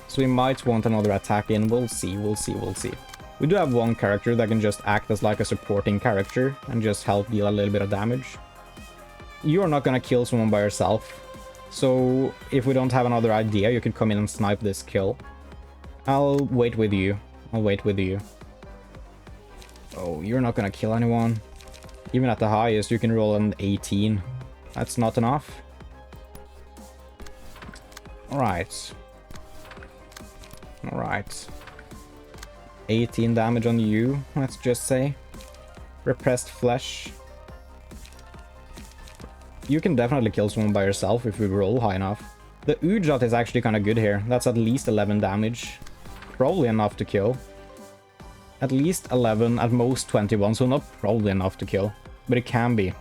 [SPEAKER 1] So we might want another attack in. We'll see, we'll see, we'll see. We do have one character that can just act as like a supporting character and just help deal a little bit of damage. You're not gonna kill someone by yourself. So if we don't have another idea, you can come in and snipe this kill. I'll wait with you. I'll wait with you. Oh, you're not gonna kill anyone. Even at the highest, you can roll an 18. That's not enough. Alright. Alright. 18 damage on you, let's just say. Repressed flesh. You can definitely kill someone by yourself if you roll high enough. The Ujat is actually kind of good here. That's at least 11 damage. Probably enough to kill. At least 11, at most 21, so not probably enough to kill. But it can be.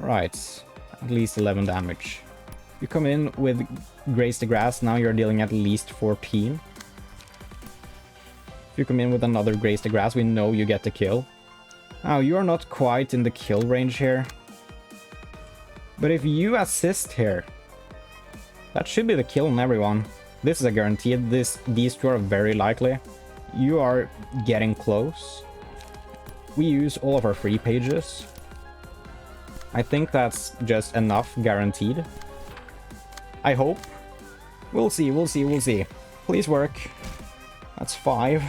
[SPEAKER 1] Right. At least 11 damage. You come in with Graze the Grass, now you're dealing at least 14. If you come in with another Graze the Grass, we know you get the kill. Now, you are not quite in the kill range here. But if you assist here, that should be the kill on everyone. This is a guarantee. These two are very likely. You are getting close. We use all of our free pages. I think that's just enough guaranteed. I hope. We'll see, we'll see, we'll see. Please work. That's 5.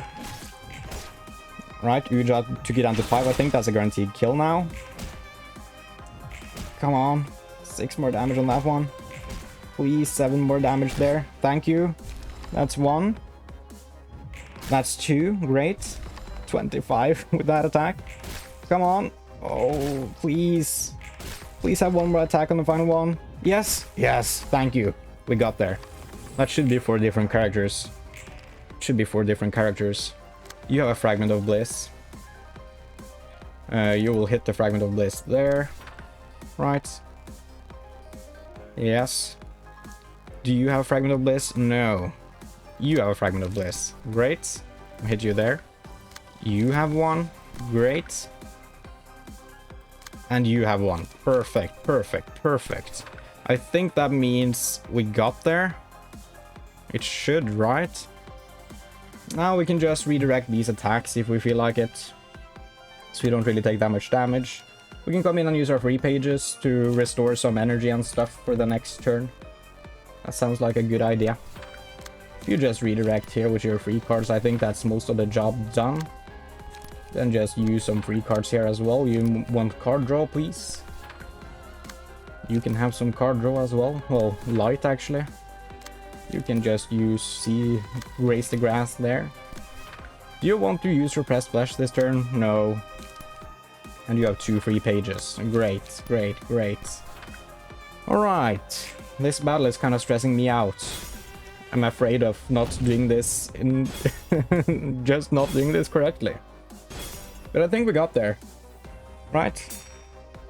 [SPEAKER 1] Right, Uja took it down to 5. I think that's a guaranteed kill now. Come on. 6 more damage on that one. Please, 7 more damage there. Thank you. That's 1. That's 2. Great. 25 with that attack. Come on. Oh, please. Please have 1 more attack on the final one. Yes. Yes. Thank you. We got there. That should be 4 different characters. Should be 4 different characters. You have a Fragment of Bliss. You will hit the Fragment of Bliss there. Right. Yes. Do you have a Fragment of Bliss? No. You have a Fragment of Bliss. Great. I'll hit you there. You have 1. Great. And you have 1. Perfect, perfect, perfect. I think that means we got there. It should, right? Now we can just redirect these attacks if we feel like it. So we don't really take that much damage. We can come in and use our free pages to restore some energy and stuff for the next turn. That sounds like a good idea. If you just redirect here with your free cards, I think that's most of the job done. Then just use some free cards here as well. You want card draw, please? You can have some card draw as well. Well, light actually. You can just use Graze the Grass there. Do you want to use Repressed Flesh this turn? No. And you have 2 free pages. Great, great, great. Alright. This battle is kind of stressing me out. I'm afraid of not doing this in just not doing this correctly. But I think we got there. Right?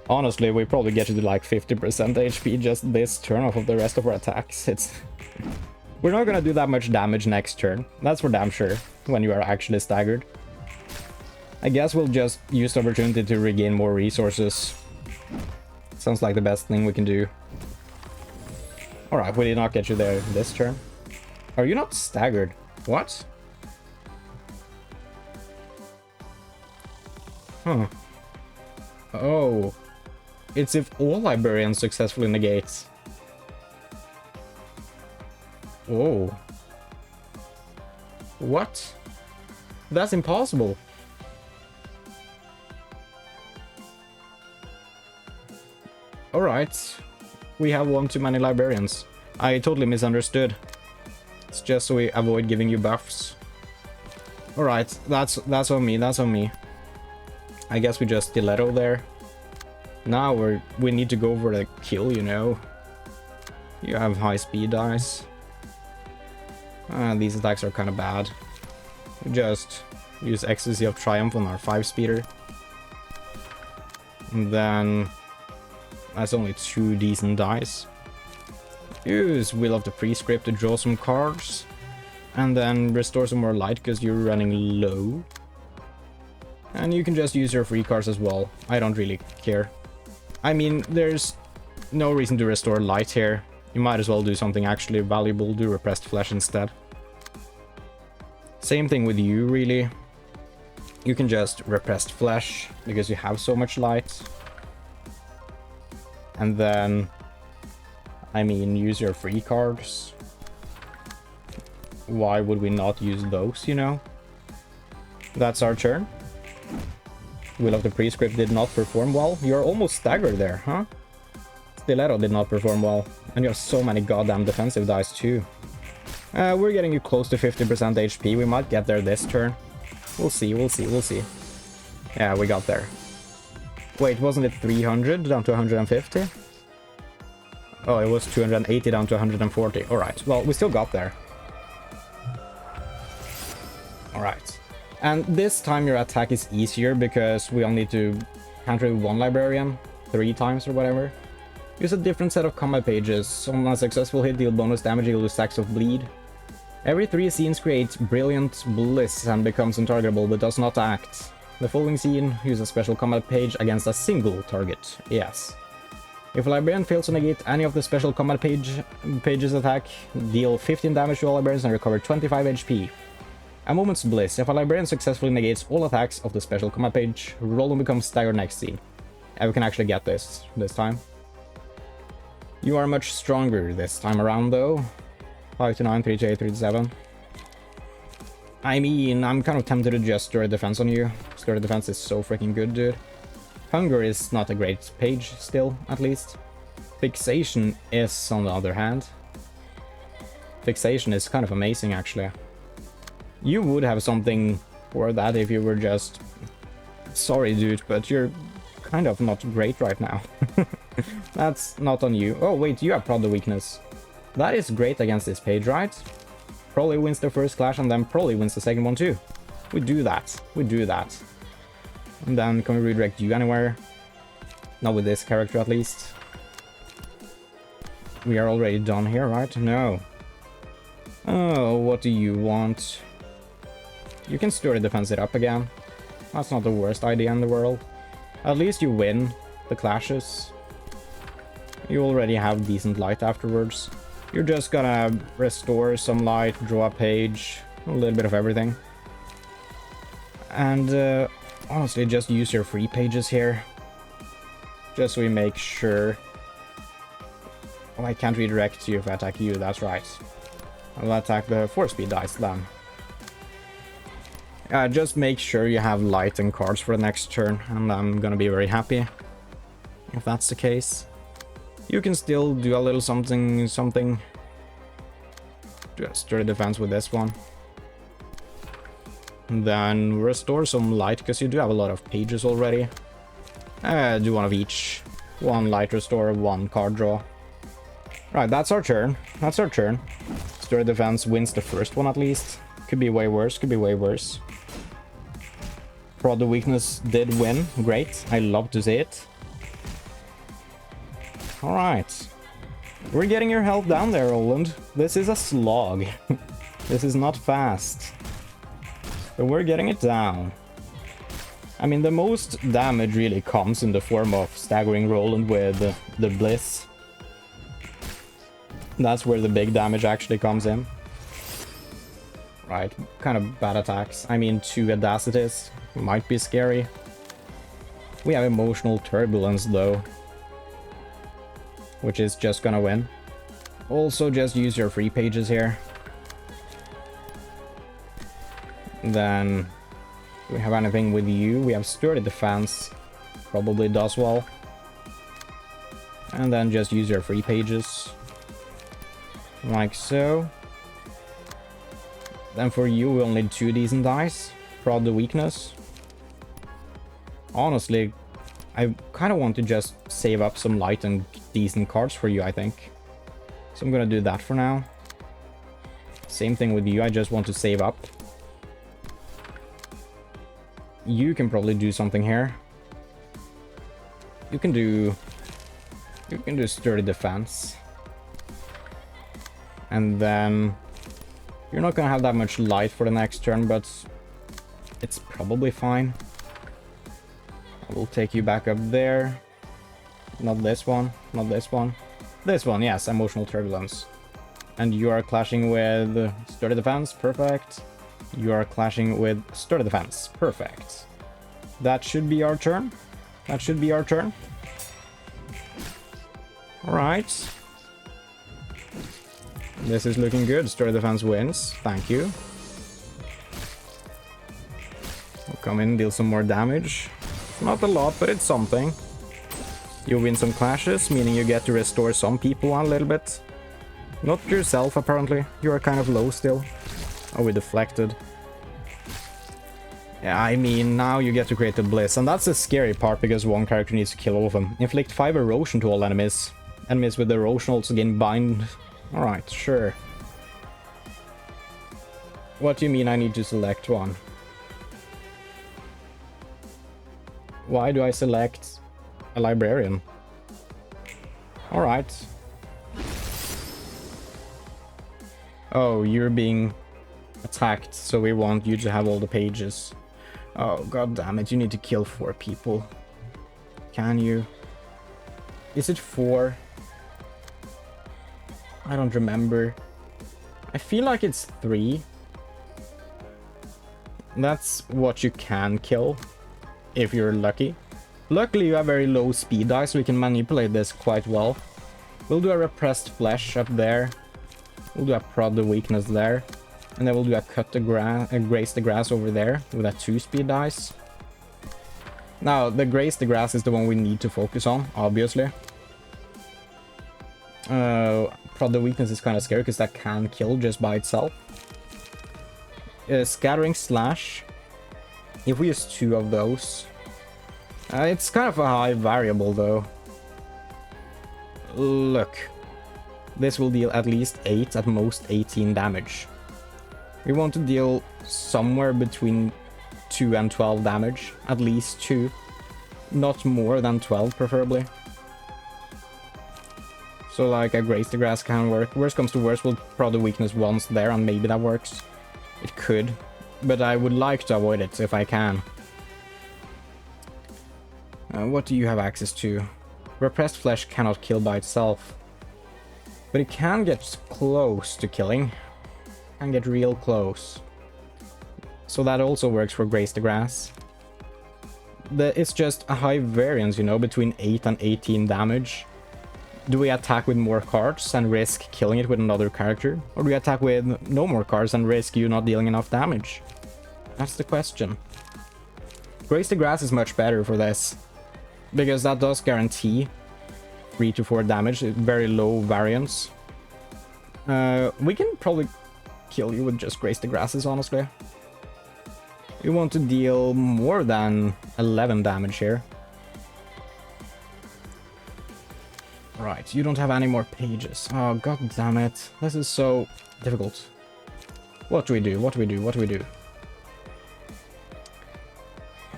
[SPEAKER 1] Honestly, we probably get to like 50% HP just this turn off of the rest of our attacks. We're not gonna do that much damage next turn. That's for damn sure, when you are actually staggered. I guess we'll just use the opportunity to regain more resources. Sounds like the best thing we can do. Alright, we did not get you there this turn. Are you not staggered? What? Huh. Oh. It's if all librarians successfully negate. Oh. What? That's impossible. Alright. We have 1 too many librarians. I totally misunderstood. It's just so we avoid giving you buffs. Alright, that's on me, that's on me. I guess we just stiletto there. Now we need to go for the kill, you know. You have high speed dice. These attacks are kind of bad. We just use Ecstasy of Triumph on our 5-speeder. And then that's only 2 decent dice. Use Will of the Prescript to draw some cards. And then restore some more light because you're running low. And you can just use your free cards as well. I don't really care. I mean, there's no reason to restore light here. You might as well do something actually valuable, do Repressed Flesh instead. Same thing with you, really. You can just Repressed Flesh, because you have so much light. And then, I mean, use your free cards. Why would we not use those, you know? That's our turn. Will of the Prescript did not perform well. You're almost staggered there, huh? Stiletto did not perform well. And you have so many goddamn defensive dice too. We're getting you close to 50% HP. We might get there this turn. We'll see, we'll see, we'll see. Yeah, we got there. Wait, wasn't it 300 down to 150? Oh, it was 280 down to 140. Alright, well, we still got there. Alright. And this time your attack is easier because we only need to counter one librarian 3 times or whatever. Use a different set of combat pages. On a successful hit, deal bonus damage equal to stacks of bleed. Every 3 scenes creates brilliant bliss and becomes untargetable but does not act. The following scene, use a special combat page against a single target. Yes. If a librarian fails to negate any of the special combat page's attack, deal 15 damage to all librarians and recover 25 HP. A moment's bliss. If a librarian successfully negates all attacks of the special combat page, Roland becomes staggered next scene. And we can actually get this time. You are much stronger this time around though. 5 to 9, 3 to 8, 3 to 7. I mean, I'm kind of tempted to just stir defense on you. Stir defense is so freaking good, dude. Hunger is not a great page still, at least. Fixation is, on the other hand. Fixation is kind of amazing, actually. You would have something for that if you were just... Sorry, dude, but you're kind of not great right now. That's not on you. Oh, wait, you have Prod weakness. That is great against this page, right? Probably wins the first clash and then probably wins the second one too. We do that. We do that. And then can we redirect you anywhere? Not with this character at least. We are already done here, right? No. Oh, what do you want? You can stir the defense it up again. That's not the worst idea in the world. At least you win the clashes. You already have decent light afterwards. You're just gonna restore some light, draw a page, a little bit of everything. And honestly, just use your free pages here. Just so we make sure. Oh, I can't redirect you if I attack you, that's right. I'll attack the 4-speed dice then. Just make sure you have light and cards for the next turn, and I'm gonna be very happy if that's the case. You can still do a little something. Just stir defense with this one. And then restore some light, because you do have a lot of pages already. Do one of each. 1 light restore, 1 card draw. Right, that's our turn. That's our turn. Stir defense wins the first one at least. Could be way worse, could be way worse. Prod weakness did win. Great. I love to see it. Alright. We're getting your health down there, Roland. This is a slog. This is not fast. But we're getting it down. I mean, the most damage really comes in the form of staggering Roland with the Bliss. That's where the big damage actually comes in. Right, kind of bad attacks. I mean, 2 Audacities might be scary. We have Emotional Turbulence, though. Which is just gonna win. Also, just use your free pages here. Then, do we have anything with you? We have Sturdy Defense. Probably does well. And then just use your free pages. Like so. Then for you, we'll need 2 decent dice. Prod the weakness. Honestly, I kind of want to just save up some light and decent cards for you, I think. So I'm gonna do that for now. Same thing with you, I just want to save up. You can probably do something here. You can do Sturdy Defense. And then you're not gonna have that much light for the next turn, but it's probably fine. I will take you back up there. Not this one, not this one. This one, yes, Emotional Turbulence. And you are clashing with Sturdy Defense, perfect. You are clashing with Sturdy Defense, perfect. That should be our turn. That should be our turn. Alright. This is looking good. Sturdy Defense wins. Thank you. We'll come in and deal some more damage. Not a lot, but it's something. You win some clashes, meaning you get to restore some people a little bit. Not yourself, apparently. You are kind of low still. Oh, we deflected. Yeah, I mean, now you get to create the Bliss, and that's the scary part because one character needs to kill all of them. Inflict 5 erosion to all enemies. Enemies with erosion also gain bind. Alright, sure. What do you mean I need to select one? Why do I select a librarian? Alright. Oh, you're being attacked, so we want you to have all the pages. Oh, god damn it, you need to kill 4 people. Can you? Is it 4? I don't remember. I feel like it's 3. That's what you can kill, if you're lucky. Luckily you have very low speed dice, so we can manipulate this quite well. We'll do a repressed flesh up there. We'll do a prod the weakness there. And then we'll do a cut the grass, graze the grass over there with a 2 speed dice. Now, the graze the grass is the one we need to focus on, obviously. Prod the weakness is kind of scary because that can kill just by itself. Scattering slash. If we use 2 of those, it's kind of a high variable though. Look, this will deal at least 8, at most 18 damage. We want to deal somewhere between 2 and 12 damage, at least 2, not more than 12 preferably. So like a graze the grass can work. Worst comes to worst, we'll prod the weakness once there and maybe that works. It could, but I would like to avoid it if I can. What do you have access to? Repressed flesh cannot kill by itself, but it can get close to killing. Can get real close. So that also works for graze the grass. It's just a high variance, you know, between 8 and 18 damage. Do we attack with more cards and risk killing it with another character? Or do we attack with no more cards and risk you not dealing enough damage? That's the question. Graze the grass is much better for this, because that does guarantee 3 to 4 damage, very low variance. We can probably kill you with just graze the grasses, honestly. We want to deal more than 11 damage here. Right, you don't have any more pages. Oh, god damn it. This is so difficult. What do we do? What do we do? What do we do?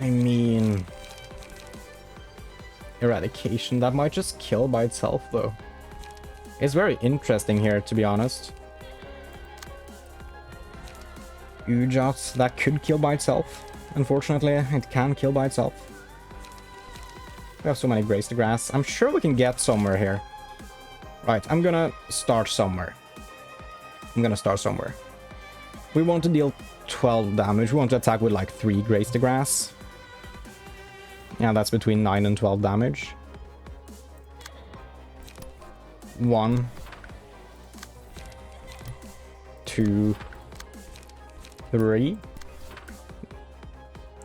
[SPEAKER 1] I mean... Eradication. That might just kill by itself, though. It's very interesting here, to be honest. Ujats, that could kill by itself. Unfortunately, it can kill by itself. We have so many graze the grass. I'm sure we can get somewhere here. Right, I'm gonna start somewhere. We want to deal 12 damage. We want to attack with like 3 graze the grass. Yeah, that's between 9 and 12 damage. 1, 2, 3.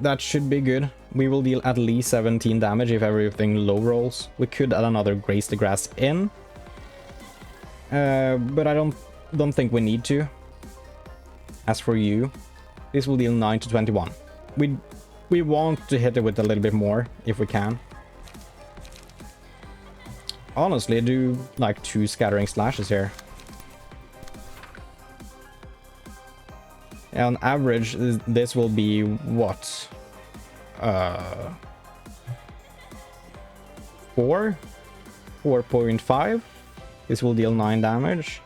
[SPEAKER 1] That should be good. We will deal at least 17 damage if everything low rolls. We could add another graze the grass in. But I don't think we need to. As for you, this will deal 9 to 21. We want to hit it with a little bit more if we can. Honestly, do like 2 scattering slashes here. On average, this will be what? 4.5. This will deal 9 damage.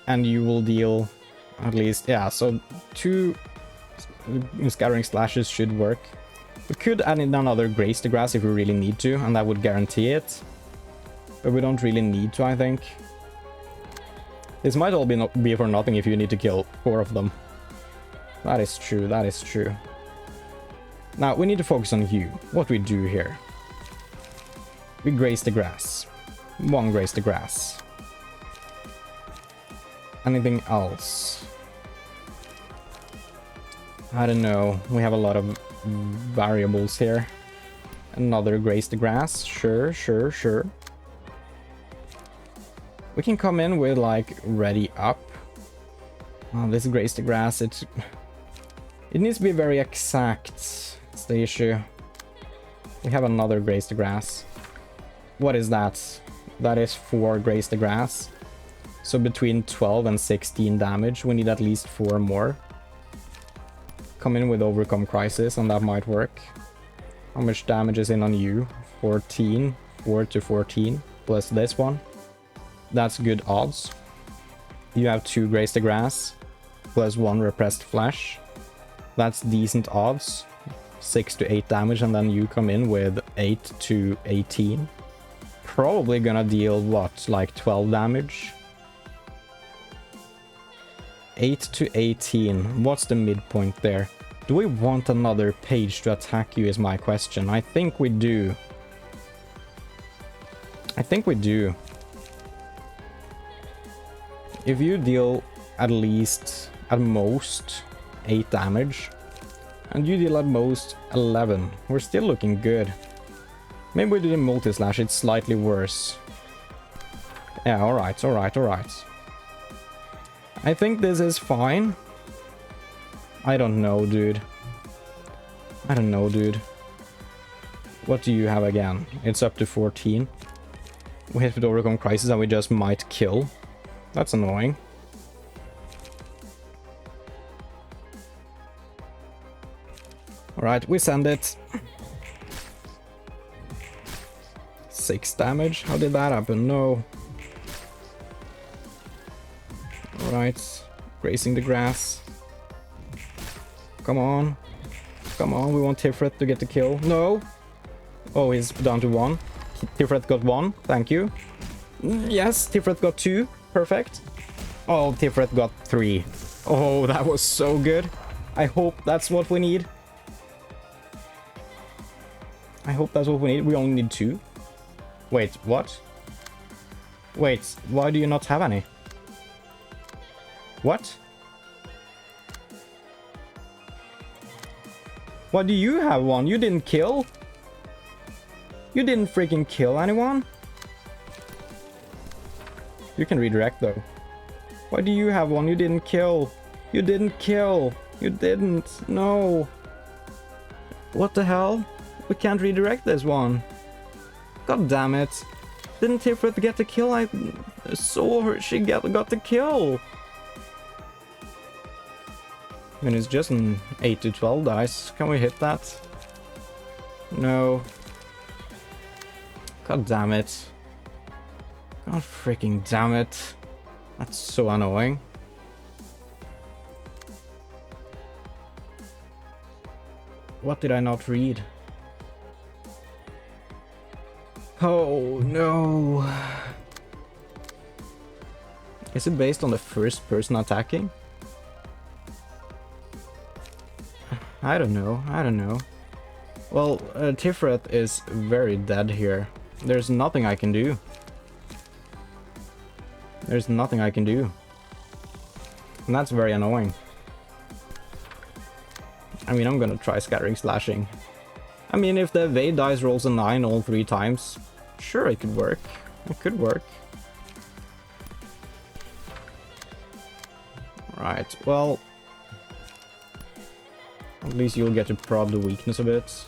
[SPEAKER 1] And you will deal at least, yeah, so 2 scattering slashes should work. We could add in another graze the grass if we really need to, and that would guarantee it. But we don't really need to, I think. This might all be for nothing if you need to kill 4 of them. That is true, that is true. Now, we need to focus on you. What we do here. We graze the grass. 1 graze the grass. Anything else? I don't know. We have a lot of variables here. Another graze the grass. Sure. We can come in with like ready up. Oh, this graze the grass, it needs to be very exact. It's the issue. We have another graze the grass. What is that? That is 4 graze the grass. So between 12 and 16 damage, we need at least 4 more. Come in with overcome crisis and that might work. How much damage is in on you? 14. 4 to 14 plus this one. That's good odds. You have 2 graze the grass plus 1 repressed flesh. That's decent odds. 6 to 8 damage, and then you come in with 8 to 18. Probably gonna deal what, like 12 damage? 8 to 18. What's the midpoint there? Do we want another page to attack you is my question. I think we do. I think we do. If you deal at least, at most, 8 damage, and you deal at most 11, we're still looking good. Maybe we do the multi-slash, it's slightly worse. Yeah, alright, alright, alright. I think this is fine. I don't know, dude. I don't know, dude. What do you have again? It's up to 14. We hit with overcome crisis and we just might kill. That's annoying. Alright, we send it. 6 damage. How did that happen? No. Alright. Grazing the grass. Come on. Come on, we want Tiphereth to get the kill. No! Oh, he's down to 1. Tiphereth got 1. Thank you. Yes, Tiphereth got 2. Perfect. Oh, Tiphereth got 3. Oh, that was so good. I hope that's what we need. I hope that's what we need. We only need 2. Wait, what? Wait, why do you not have any? What? Why do you have 1? You didn't kill? You didn't freaking kill anyone? You can redirect though. Why do you have 1? You didn't kill. You didn't kill. You didn't. No. What the hell? We can't redirect this one. God damn it. Didn't Tiphereth get the kill? I saw her. She got the kill. I mean, it's just an 8 to 12 dice. Can we hit that? No. God damn it. God freaking damn it. That's so annoying. What did I not read? Oh no. Is it based on the first person attacking? I don't know. I don't know. Well, Tiphereth is very dead here. There's nothing I can do. There's nothing I can do. And that's very annoying. I mean, I'm gonna try scattering slashing. I mean, if the evade dice rolls a 9 all 3 times, sure, it could work. It could work. Right, well... At least you'll get to prod the weakness a bit.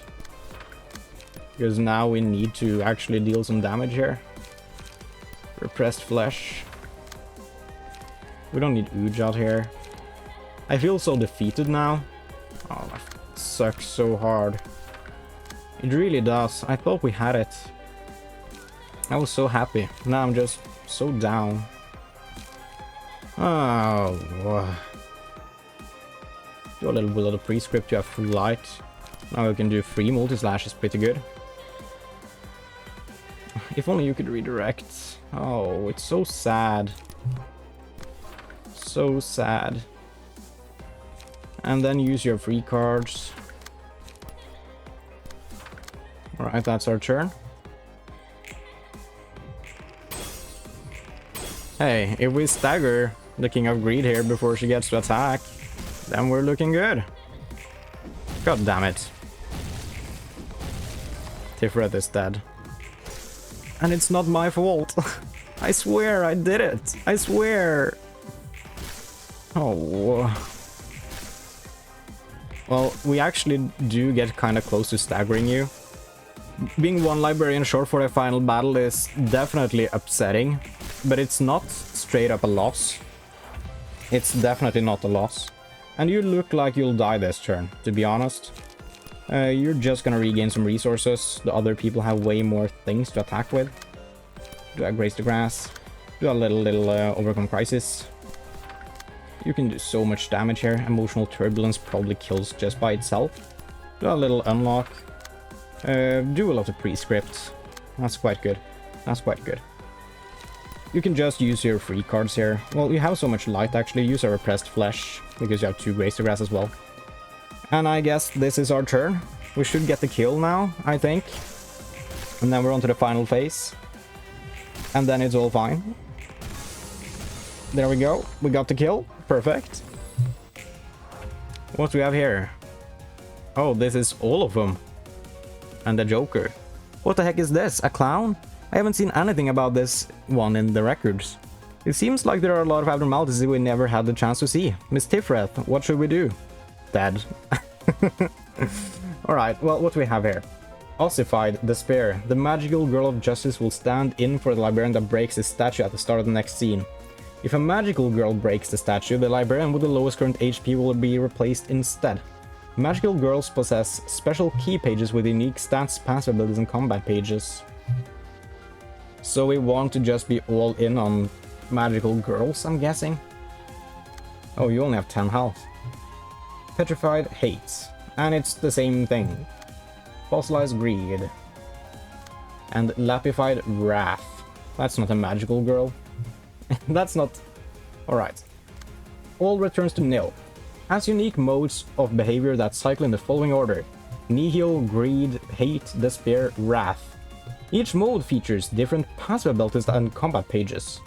[SPEAKER 1] Because now we need to actually deal some damage here. Repressed flesh. We don't need Ooge out here. I feel so defeated now. Oh, that sucks so hard. It really does. I thought we had it. I was so happy. Now I'm just so down. Oh. Do a little bit of the prescript to have full light. Now we can do 3 multi-slash is pretty good. If only you could redirect. Oh, it's so sad. So sad. And then use your free cards. Alright, that's our turn. Hey, if we stagger the King of Greed here before she gets to attack, then we're looking good. God damn it. Tiphereth is dead. And it's not my fault. I swear I did it! I swear! Oh. Well, we actually do get kind of close to staggering you. Being one librarian short for a final battle is definitely upsetting, but it's not straight up a loss. It's definitely not a loss. And you look like you'll die this turn, to be honest. You're just gonna regain some resources. The other people have way more things to attack with. Do I graze the grass? Do a little overcome crisis. You can do so much damage here. Emotional turbulence probably kills just by itself. Do a little unlock. Do a lot of prescript. That's quite good. That's quite good. You can just use your free cards here. Well, you have so much light actually. Use a repressed flesh because you have 2 graze the grass as well. And I guess this is our turn. We should get the kill now, I think. And then we're on to the final phase. And then it's all fine. There we go. We got the kill. Perfect. What do we have here? Oh, this is all of them. And the Joker. What the heck is this? A clown? I haven't seen anything about this one in the records. It seems like there are a lot of abnormalities that we never had the chance to see. Miss Tiphereth, what should we do? Dead. Alright, well, what do we have here? Ossified Despair. The magical girl of justice will stand in for the librarian that breaks his statue at the start of the next scene. If a magical girl breaks the statue, the librarian with the lowest current HP will be replaced instead. Magical girls possess special key pages with unique stats, passive abilities, and combat pages. So we want to just be all in on magical girls, I'm guessing. Oh, you only have 10 health. Petrified Hates. And it's the same thing. Fossilized Greed. And Lapified Wrath. That's not a magical girl. That's not... Alright. All returns to nil. Has unique modes of behavior that cycle in the following order. Nihil, Greed, Hate, Despair, Wrath. Each mode features different passive abilities and combat pages.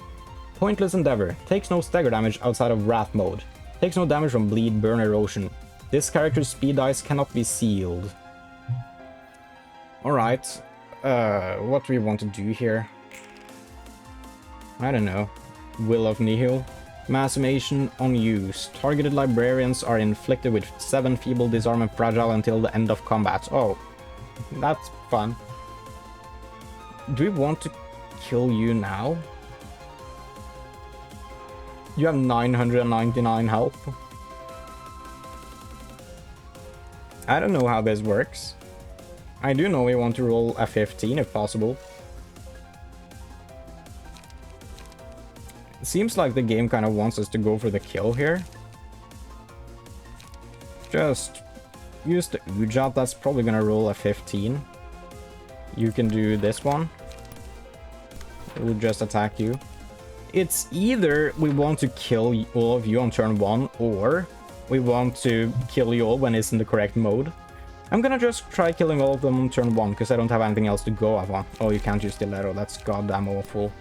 [SPEAKER 1] Pointless Endeavor. Takes no stagger damage outside of Wrath mode. Takes no damage from Bleed, Burn, Erosion. This character's speed dice cannot be sealed. Alright. What do we want to do here? I don't know. Will of Nihil. Massimation unused. Targeted librarians are inflicted with 7 feeble, disarm, and fragile until the end of combat. Oh, that's fun. Do we want to kill you now? You have 999 health. I don't know how this works. I do know we want to roll a 15 if possible. It seems like the game kind of wants us to go for the kill here. Just use the Ujat, that's probably gonna roll a 15. You can do this one. It will just attack you. It's either we want to kill all of you on turn 1, or we want to kill you all when it's in the correct mode. I'm gonna just try killing all of them on turn 1, because I don't have anything else to go off on. Oh, you can't use Stiletto, that's goddamn awful.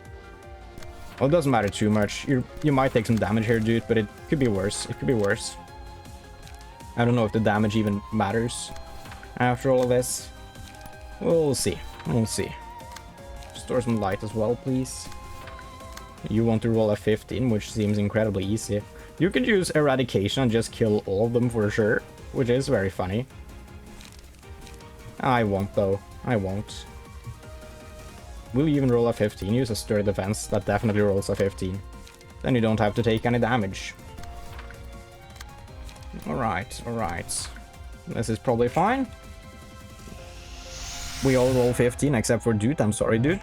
[SPEAKER 1] Well, it doesn't matter too much. You might take some damage here, dude, but it could be worse. It could be worse. I don't know if the damage even matters after all of this. We'll see. We'll see. Store some light as well, please. You want to roll a 15, which seems incredibly easy. You could use Eradication and just kill all of them for sure, which is very funny. I won't, though. I won't. Will you even roll a 15? Use a Sturdy Defense. That definitely rolls a 15. Then you don't have to take any damage. Alright, alright. This is probably fine. We all roll 15 except for Dude. I'm sorry, Dude.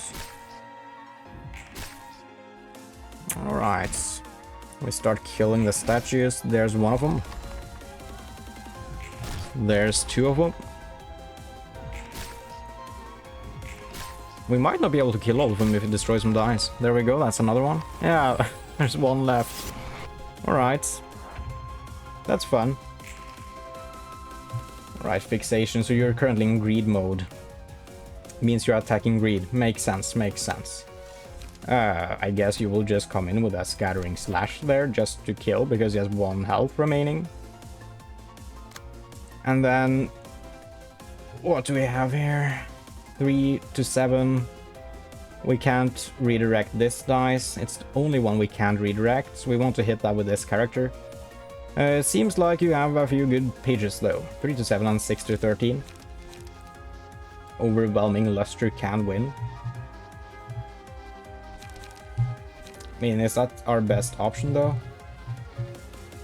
[SPEAKER 1] Alright. We start killing the statues. There's one of them. There's 2 of them. We might not be able to kill all of them if it destroys some dice. There we go, that's another one. Yeah, there's one left. Alright. That's fun. Right, fixation. So you're currently in greed mode. Means you're attacking greed. Makes sense, makes sense. I guess you will just come in with a scattering slash there just to kill because he has 1 health remaining. And then... what do we have here? 3 to 7. We can't redirect this dice. It's the only one we can't redirect, so we want to hit that with this character. Seems like you have a few good pages though. 3 to 7 and 6 to 13. Overwhelming luster can win. I mean, is that our best option though?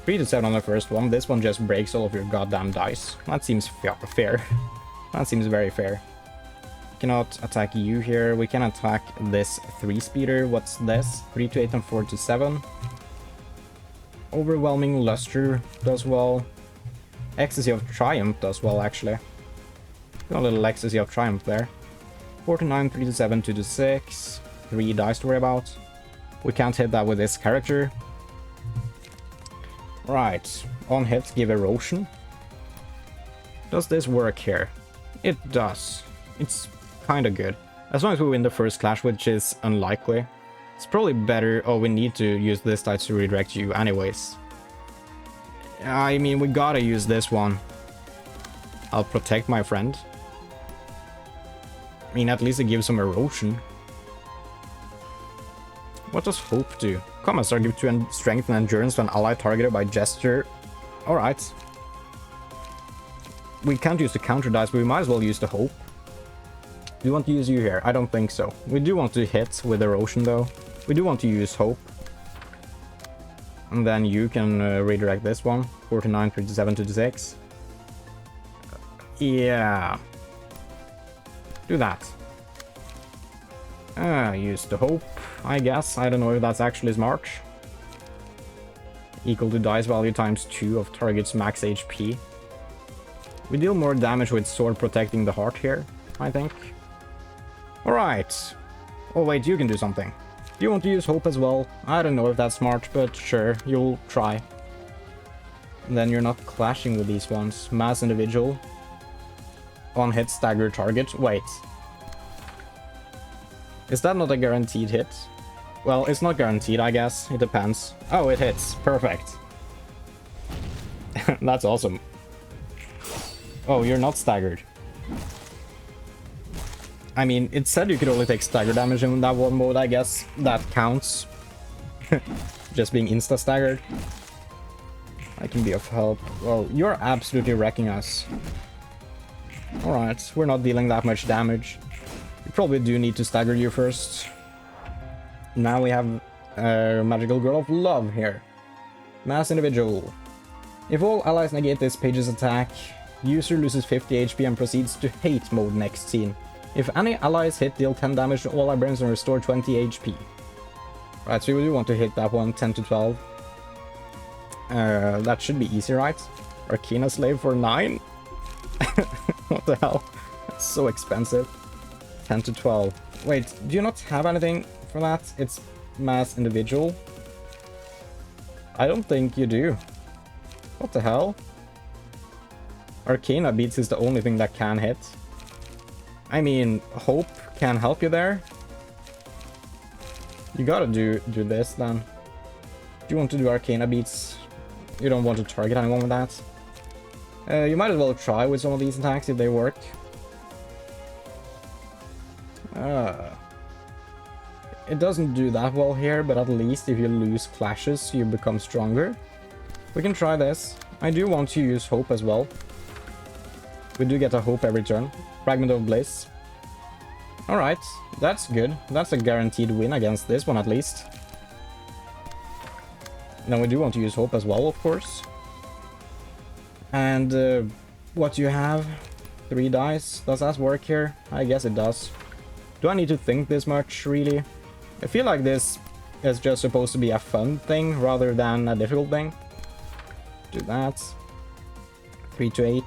[SPEAKER 1] 3 to 7 on the first one. This one just breaks all of your goddamn dice. That seems fair. That seems very fair. Cannot attack you here. We can attack this 3-speeder. What's this? 3 to 8 and 4 to 7. Overwhelming luster does well. Ecstasy of Triumph does well, actually. Got a little Ecstasy of Triumph there. 4 to 9, 3 to 7, 2 to 6. 3 dice to worry about. We can't hit that with this character. Right. On hit, give erosion. Does this work here? It does. It's kinda good. As long as we win the first clash, which is unlikely. It's probably better... Oh, we need to use this dice to redirect you anyways. I mean, we gotta use this one. I'll protect my friend. I mean, at least it gives some erosion. What does Hope do? Commissar give 2 strength and endurance to an ally targeted by gesture. Alright. We can't use the counter dice, but we might as well use the Hope. Do you want to use you here? I don't think so. We do want to hit with erosion though. We do want to use Hope. And then you can redirect this one. 4 to 9, 3 to 7, 2 to 6. Yeah. Do that. Use the Hope, I guess. I don't know if that's actually smart. Equal to dice value times 2 of target's max HP. We deal more damage with sword protecting the heart here, I think. Alright. Oh wait, you can do something. Do you want to use Hope as well? I don't know if that's smart, but sure, you'll try. And then you're not clashing with these ones. Mass individual. On hit, stagger target. Wait. Is that not a guaranteed hit? Well, it's not guaranteed, I guess. It depends. Oh, it hits. Perfect. That's awesome. Oh, you're not staggered. I mean, it said you could only take stagger damage in that one mode, I guess. That counts. Just being insta-staggered. I can be of help. Well, you're absolutely wrecking us. Alright, we're not dealing that much damage. We probably do need to stagger you first. Now we have Magical Girl of Love here. Mass individual. If all allies negate this page's attack, user loses 50 HP and proceeds to hate mode next scene. If any allies hit, deal 10 damage to all librarians and restore 20 HP. Right, so we do want to hit that one, 10 to 12. That should be easy, right? Arcana Slave for 9? What the hell? That's so expensive. 10 to 12. Wait, do you not have anything for that? It's mass individual. I don't think you do. What the hell? Arcana beats is the only thing that can hit. I mean, Hope can help you there. You gotta do this then. Do you want to do Arcana beats? You don't want to target anyone with that. You might as well try with some of these attacks if they work. It doesn't do that well here, but at least if you lose clashes, you become stronger. We can try this. I do want to use Hope as well. We do get a Hope every turn. Fragment of Bliss. Alright, that's good. That's a guaranteed win against this one at least. Now we do want to use Hope as well, of course. And what do you have? 3 dice. Does that work here? I guess it does. Do I need to think this much, really? I feel like this is just supposed to be a fun thing rather than a difficult thing. Do that. 3 to 8.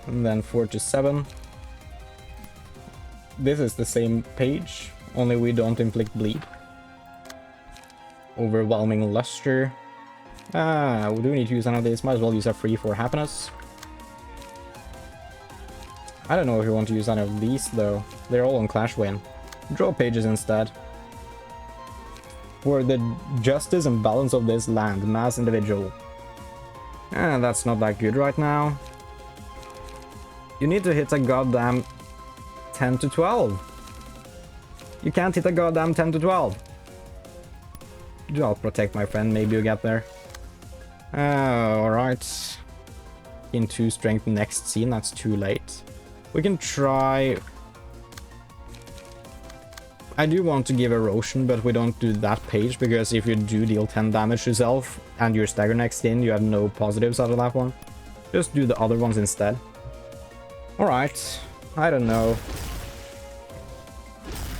[SPEAKER 1] And then 4 to 7. This is the same page, only we don't inflict bleed. Overwhelming luster. We do need to use any of these. Might as well use a free for happiness. I don't know if you want to use any of these though. They're all on Clash Win. Draw pages instead. For the justice and balance of this land, mass individual. That's not that good right now. You need to hit a goddamn 10 to 12. You can't hit a goddamn 10 to 12. I'll protect my friend, maybe you get there. Alright. In 2 strength next scene, that's too late. We can try... I do want to give erosion, but we don't do that page, because if you do deal 10 damage to yourself and your stagger next in, you have no positives out of that one. Just do the other ones instead. Alright, I don't know.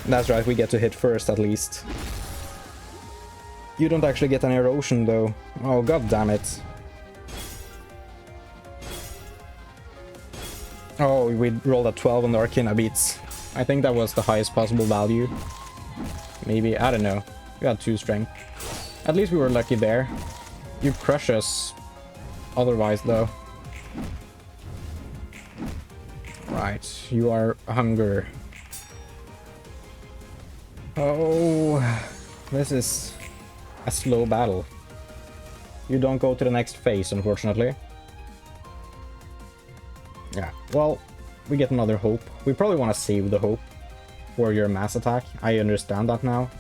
[SPEAKER 1] That's right, we get to hit first at least. You don't actually get an erosion though. Oh, god damn it. Oh, we rolled a 12 on the Arcana beats. I think that was the highest possible value. Maybe, I don't know. We had 2 strength. At least we were lucky there. You crush us otherwise though. Right, you are hunger. Oh, this is a slow battle. You don't go to the next phase, unfortunately. Yeah, well, we get another hope. We probably want to save the hope for your mass attack. I understand that now.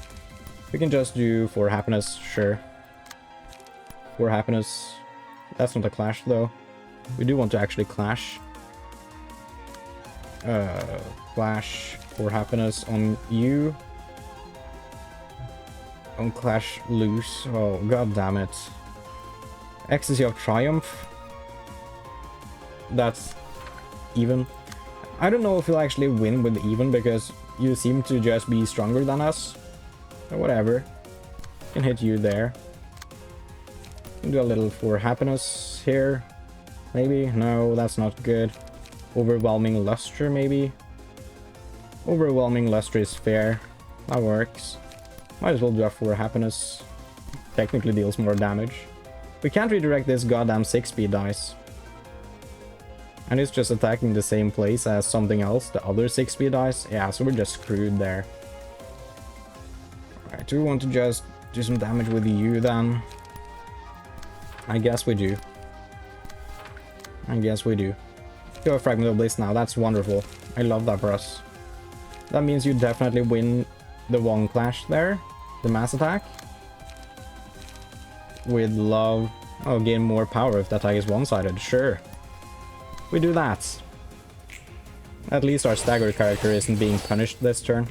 [SPEAKER 1] We can just do 4 happiness, sure. 4 happiness. That's not a clash, though. We do want to actually clash. Clash 4 happiness on you. On clash loose. Oh, god damn it. Ecstasy of Triumph. That's even. I don't know if you'll actually win with even, because you seem to just be stronger than us. Or whatever. Can hit you there. Can do a little 4 happiness here. Maybe? No, that's not good. Overwhelming luster, maybe? Overwhelming luster is fair. That works. Might as well do a 4 happiness. Technically deals more damage. We can't redirect this goddamn 6-speed dice. And it's just attacking the same place as something else, the other 6-speed dice. Yeah, so we're just screwed there. Alright, do we want to just do some damage with you then? I guess we do. I guess we do. Go a Fragment of Bliss now, that's wonderful. I love that for us. That means you definitely win the 1 clash there. The mass attack. With love. Oh, gain more power if the attack is one-sided, sure. We do that. At least our stagger character isn't being punished this turn.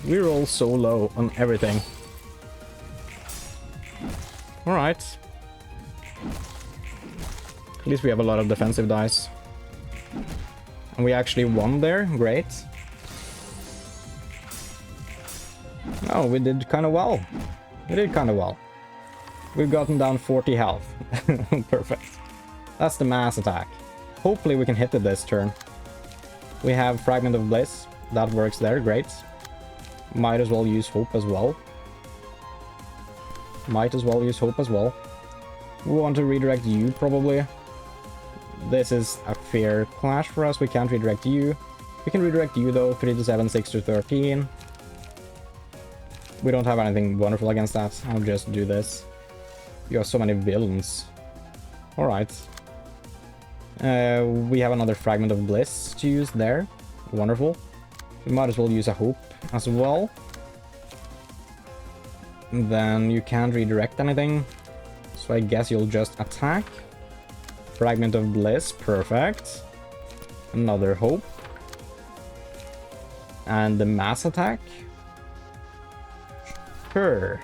[SPEAKER 1] We roll so low on everything. Alright. At least we have a lot of defensive dice. And we actually won there, great. Oh, we did kind of well. We did kind of well. We've gotten down 40 health. Perfect. That's the mass attack. Hopefully we can hit it this turn. We have Fragment of Bliss. That works there, great. Might as well use Hope as well. Might as well use Hope as well. We want to redirect you, probably. This is a fair clash for us. We can't redirect you. We can redirect you, though. 3 to 7, 6 to 13. We don't have anything wonderful against that. I'll just do this. You have so many villains. Alright. We have another Fragment of Bliss to use there. Wonderful. We might as well use a Hope as well. And then you can't redirect anything. So I guess you'll just attack. Fragment of Bliss, perfect. Another Hope. And the mass attack. Sure.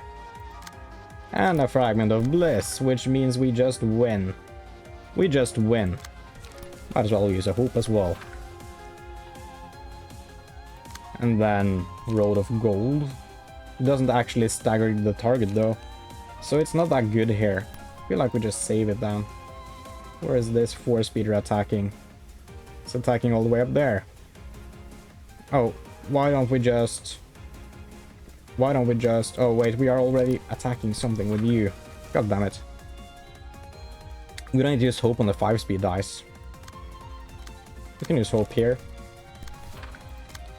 [SPEAKER 1] And a Fragment of Bliss, which means we just win. We just win. Might as well use a Hope as well. And then Road of Gold. It doesn't actually stagger the target though. So it's not that good here. I feel like we just save it down. Where is this 4-speeder attacking? It's attacking all the way up there. Oh, why don't we just... Oh wait, we are already attacking something with you. God damn it. We don't need to use Hope on the 5-speed dice. We can use Hope here.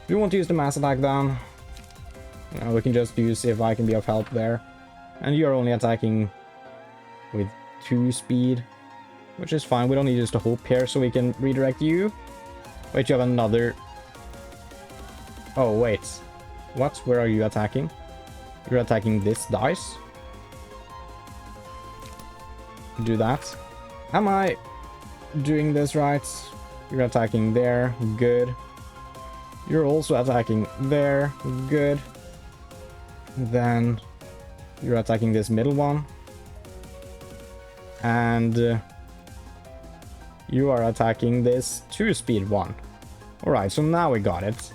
[SPEAKER 1] Do you want to use the mass attack down? No, we can just use if I can be of help there. And you're only attacking with 2 speed, which is fine. We don't need to use the Hope here, so we can redirect you. Wait, you have another... Oh, wait. What? Where are you attacking? You're attacking this dice? Do that. Am I doing this right? You're attacking there. Good. You're also attacking there. Good. Then you're attacking this middle one. And you are attacking this 2-speed one. Alright, so now we got it.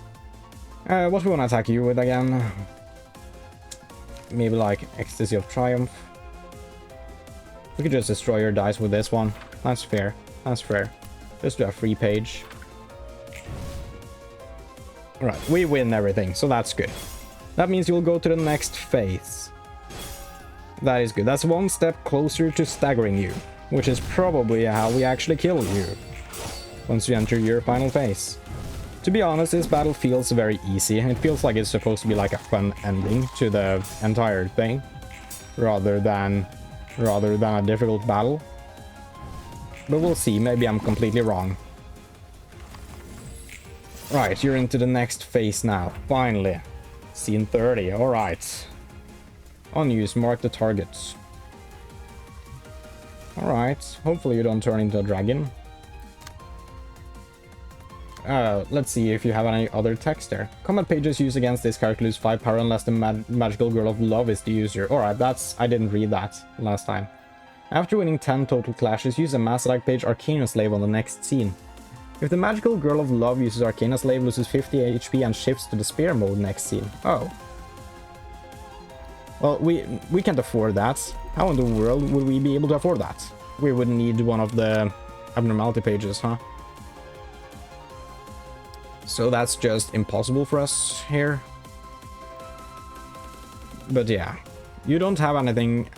[SPEAKER 1] What we want to attack you with again? Maybe like Ecstasy of Triumph. We could just destroy your dice with this one. That's fair. That's fair. Just do a free page. Alright, we win everything, so that's good. That means you'll go to the next phase. That is good. That's one step closer to staggering you, which is probably how we actually kill you once you enter your final phase. To be honest, this battle feels very easy. It feels like it's supposed to be like a fun ending to the entire thing, rather than a difficult battle. But we'll see, maybe I'm completely wrong. Right, you're into the next phase now, finally. Scene 30, alright. Unused, mark the targets. Alright, hopefully you don't turn into a dragon. Let's see if you have any other text there. Combat pages used against this character lose 5 power unless the magical girl of love is the user. Alright, I didn't read that last time. After winning 10 total clashes, use a mass attack page Arcana Slave on the next scene. If the magical girl of love uses Arcana Slave, loses 50 HP and shifts to the spear mode next scene. Oh. Well, we can't afford that. How in the world would we be able to afford that? We would need one of the abnormality pages, huh? So that's just impossible for us here. But yeah, you don't have anything.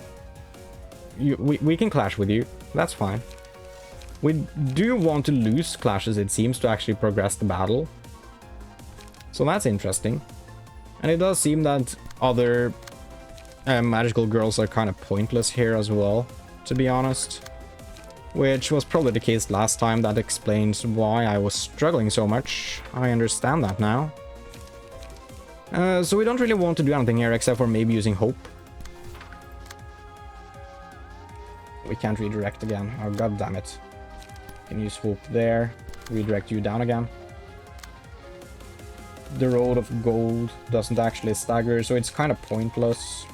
[SPEAKER 1] We can clash with you. That's fine. We do want to lose clashes, it seems, to actually progress the battle. So that's interesting. And it does seem that other magical girls are kind of pointless here as well, to be honest. Which was probably the case last time. That explains why I was struggling so much. I understand that now. So we don't really want to do anything here except for maybe using hope. We can't redirect again. Oh, god damn it. Can use hope there. Redirect you down again. The road of gold doesn't actually stagger, so it's kind of pointless.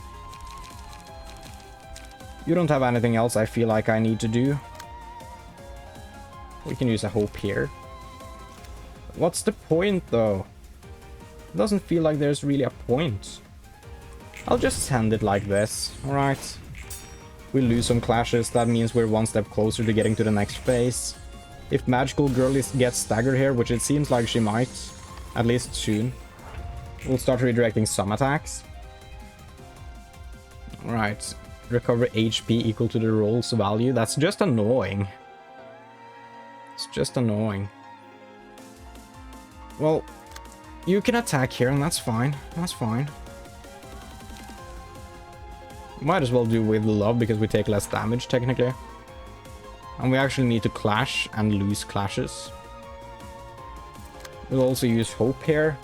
[SPEAKER 1] You don't have anything else I feel like I need to do. We can use a hope here. What's the point, though? It doesn't feel like there's really a point. I'll just send it like this, alright? We lose some clashes, that means we're one step closer to getting to the next phase. If Magical Girl gets staggered here, which it seems like she might, at least soon, we'll start redirecting some attacks. Alright, recover HP equal to the roll's value. That's just annoying. It's just annoying. Well, you can attack here and that's fine. That's fine. Might as well do with love because we take less damage technically. And we actually need to clash and lose clashes. We'll also use hope here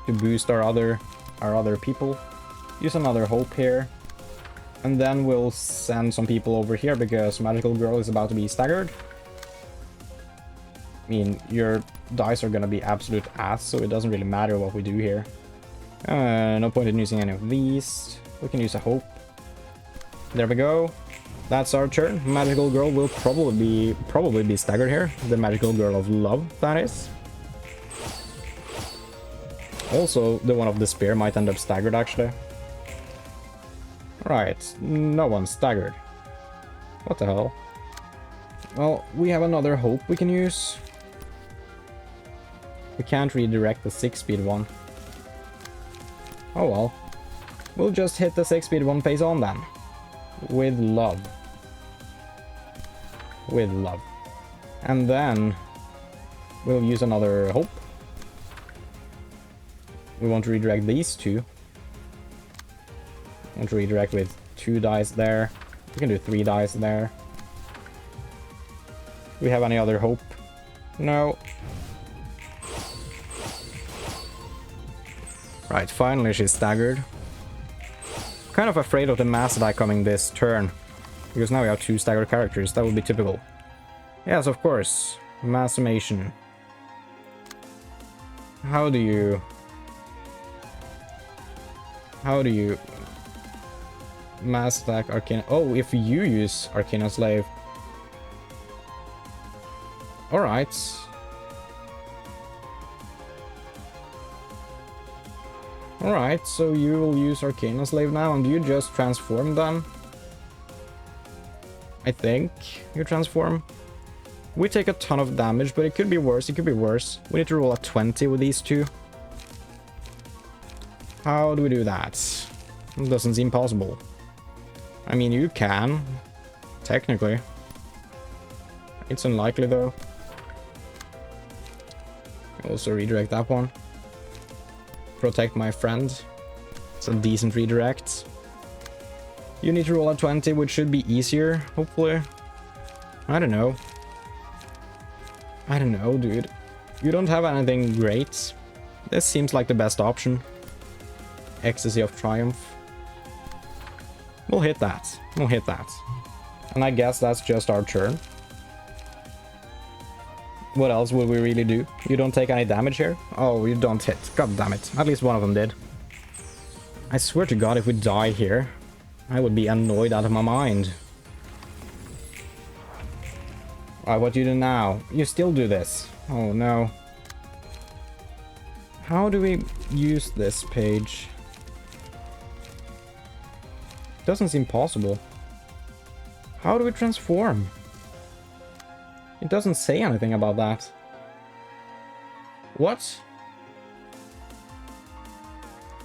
[SPEAKER 1] to boost our other people. Use another hope here. And then we'll send some people over here because Magical Girl is about to be staggered. I mean, your dice are gonna be absolute ass, so it doesn't really matter what we do here. No point in using any of these. We can use a hope. There we go. That's our turn. Magical Girl will probably be staggered here. The Magical Girl of Love, that is. Also, the one of the spear might end up staggered, actually. Right, no one's staggered. What the hell? Well, we have another hope we can use. We can't redirect the 6-speed one. Oh well. We'll just hit the 6-speed one face on then. With love. With love. And then we'll use another hope. We want to redirect these two. We want to redirect with 2 dice there. We can do 3 dice there. Do we have any other hope? No. Right, finally she's staggered. Kind of afraid of the mass attack coming this turn. Because now we have 2 staggered characters. That would be typical. Yes, of course. Mass summation. How do you mass attack Arcana? Oh, if you use Arcana Slave. Alright. Alright, so you will use Arcana Slave now, and do you just transform then? I think you transform. We take a ton of damage, but it could be worse, it could be worse. We need to roll a 20 with these two. How do we do that? It doesn't seem possible. I mean, you can, technically. It's unlikely though. Also redirect that one. Protect my friend. It's a decent redirect. You need to roll a 20, which should be easier, hopefully. I don't know. I don't know, dude. You don't have anything great. This seems like the best option. Ecstasy of Triumph. We'll hit that. We'll hit that. And I guess that's just our turn. What else would we really do? You don't take any damage here? Oh, you don't hit. God damn it. At least one of them did. I swear to God, if we die here, I would be annoyed out of my mind. Alright, what do you do now? You still do this. Oh no. How do we use this page? Doesn't seem possible. How do we transform? It doesn't say anything about that. What?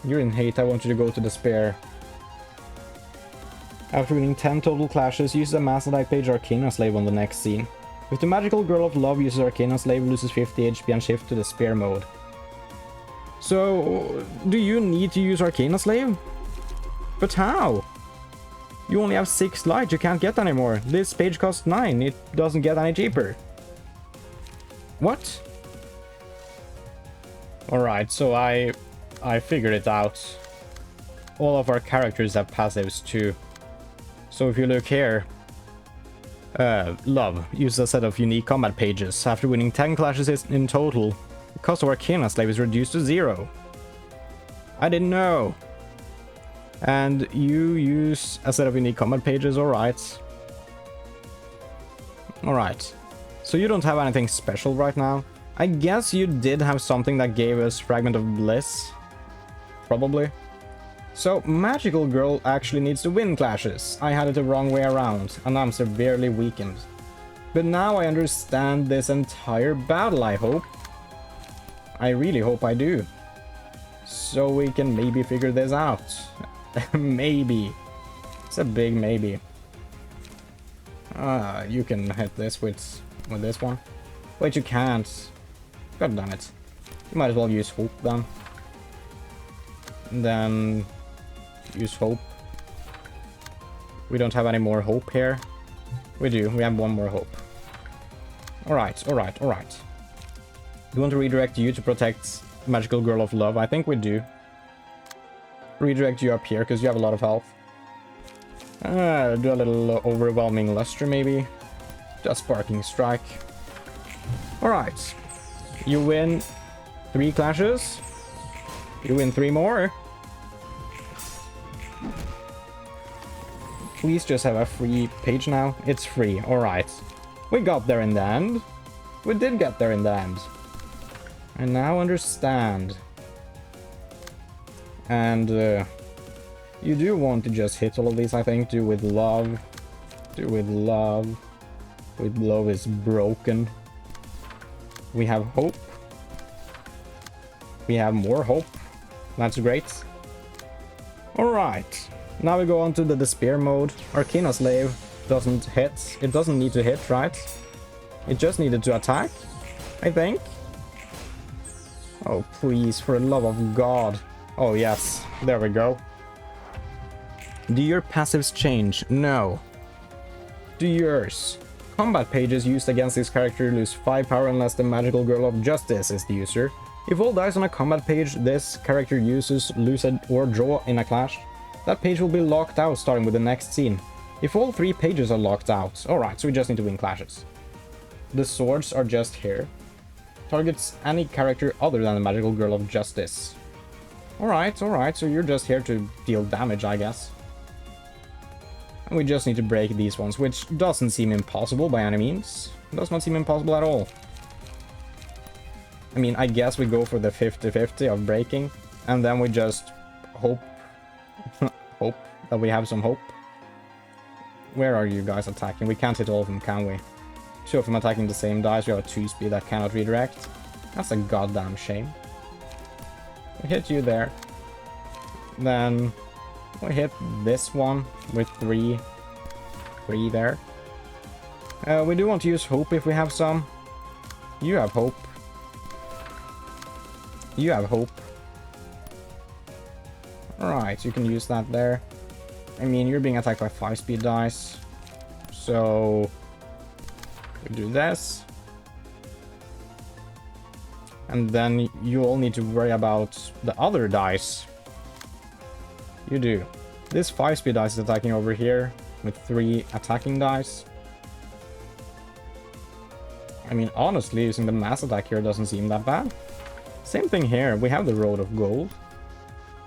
[SPEAKER 1] You're in hate, I want you to go to despair. After winning 10 total clashes, use the mass attack page Arcana Slave on the next scene. If the magical girl of love uses Arcana Slave, loses 50 HP and shift to despair mode. So, do you need to use Arcana Slave? But how? You only have 6 light, you can't get any more. This page costs 9, it doesn't get any cheaper. What? Alright, so I figured it out. All of our characters have passives too. So if you look here, Love uses a set of unique combat pages. After winning 10 clashes in total, the cost of Arcana Slave is reduced to 0. I didn't know. And you use a set of unique combat pages, alright. Alright. So you don't have anything special right now. I guess you did have something that gave us Fragment of Bliss. Probably. So, Magical Girl actually needs to win clashes. I had it the wrong way around, and I'm severely weakened. But now I understand this entire battle, I hope. I really hope I do. So we can maybe figure this out. Maybe. It's a big maybe. You can hit this with this one. Wait, you can't. God damn it. You might as well use Hope then. And then use Hope. We don't have any more Hope here. We do. We have one more Hope. Alright, alright, alright. Do you want to redirect you to protect Magical Girl of Love? I think we do. Redirect you up here because you have a lot of health. Do a little Overwhelming Luster maybe. Just Sparking Strike. Alright. You win 3 clashes. You win 3 more. Please just have a free page now. It's free. Alright. We got there in the end. We did get there in the end. I now understand. And you do want to just hit all of these, I think. Do with love. Do with love. With love is broken. We have hope. We have more hope. That's great. Alright. Now we go on to the despair mode. Arcana Slave doesn't hit. It doesn't need to hit, right? It just needed to attack, I think. Oh, please, for the love of God. Oh, yes. There we go. Do your passives change? No. Do yours. combat pages used against this character lose 5 power unless the magical girl of justice is the user. If all dice on a combat page this character uses lose or draw in a clash, that page will be locked out starting with the next scene. If all 3 pages are locked out, alright, so we just need to win clashes. The swords are just here. Targets any character other than the magical girl of justice. Alright, so you're just here to deal damage, I guess. And we just need to break these ones, which doesn't seem impossible by any means. It does not seem impossible at all. I mean, I guess we go for the 50-50 of breaking, and then we just hope hope that we have some hope. Where are you guys attacking? We can't hit all of them, can we? 2 of them attacking the same dice. We have a 2-speed that cannot redirect. That's a goddamn shame. We hit you there. Then we hit this one with 3 there. We do want to use hope if we have some. You have hope. You have hope. Alright, you can use that there. I mean, you're being attacked by 5-speed dice. So we do this. And then you all need to worry about the other dice. You do. This 5-speed dice is attacking over here with 3 attacking dice. I mean, honestly, using the mass attack here doesn't seem that bad. Same thing here. We have the Road of Gold.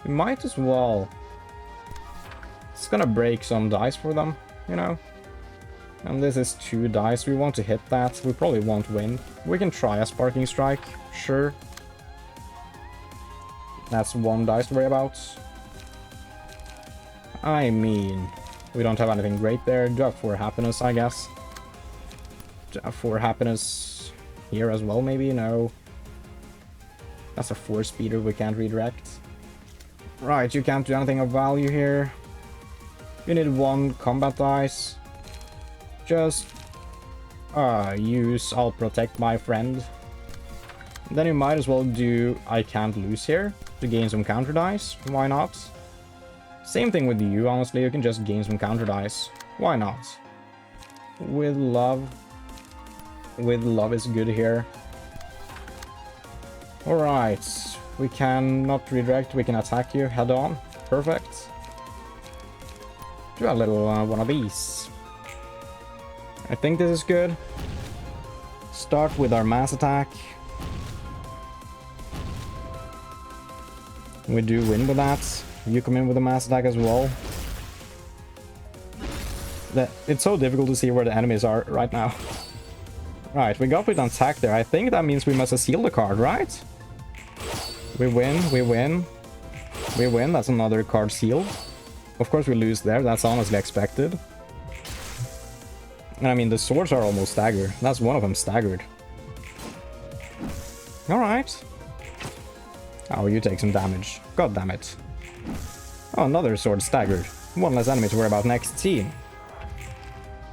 [SPEAKER 1] We might as well. It's gonna break some dice for them, you know. And this is 2 dice. We want to hit that. We probably won't win. We can try a Sparking Strike, sure. That's 1 dice to worry about. I mean, we don't have anything great there. Do have 4 happiness, I guess. Do have 4 happiness here as well, maybe? No. That's a 4-speeder we can't redirect. Right, you can't do anything of value here. You need 1 combat dice. Just use I'll protect my friend. Then you might as well do I can't lose here to gain some counter dice. Why not? Same thing with you, honestly. You can just gain some counter dice. Why not? With love. With love is good here. Alright. We can not redirect. We can attack you head on. Perfect. Do a little one of these. I think this is good. Start with our mass attack. We do win with that. You come in with a mass attack as well. It's so difficult to see where the enemies are right now. Right, we got with an attack there. I think that means we must have sealed the card, right? We win, we win. We win, that's another card sealed. Of course we lose there, that's honestly expected. And I mean, the swords are almost staggered. That's one of them staggered. Alright. Oh, you take some damage. God damn it. Oh, another sword staggered. 1 less enemy to worry about next team.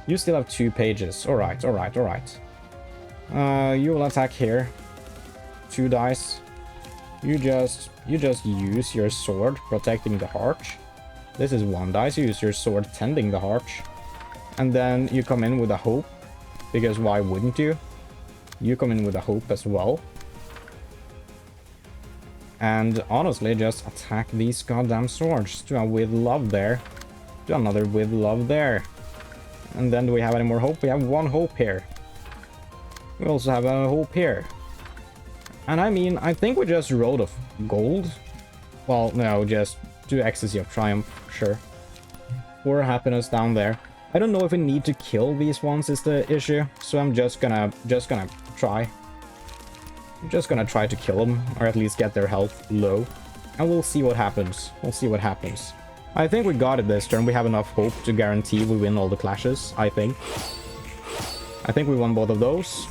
[SPEAKER 1] You still have 2 pages. Alright, alright, alright. You will attack here. 2 dice. You just use your sword protecting the heart. This is 1 dice. You use your sword tending the heart. And then you come in with a hope. Because why wouldn't you? You come in with a hope as well. And honestly, just attack these goddamn swords. Do a with love there. Do another with love there. And then do we have any more hope? We have 1 hope here. We also have a hope here. And I mean, I think we just Road of Gold. Well, no, just do Ecstasy of Triumph, sure. 4 happiness down there. I don't know if we need to kill these ones is the issue, so I'm just gonna try. I'm just gonna try to kill them, or at least get their health low. And we'll see what happens. We'll see what happens. I think we got it this turn. We have enough hope to guarantee we win all the clashes, I think. I think we won both of those.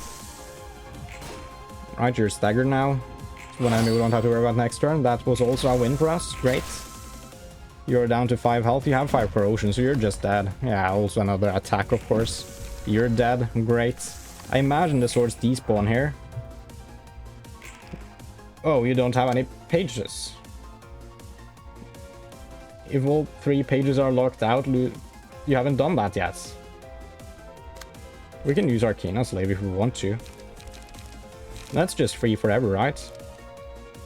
[SPEAKER 1] Right, you're staggered now. One enemy we don't have to worry about next turn. That was also a win for us. Great. You're down to 5 health. You have 5 corrosion, so you're just dead. Yeah, also another attack, of course. You're dead. Great. I imagine the swords despawn here. Oh, you don't have any pages. If all 3 pages are locked out, you haven't done that yet. We can use Arcana Slave if we want to. That's just free forever, right?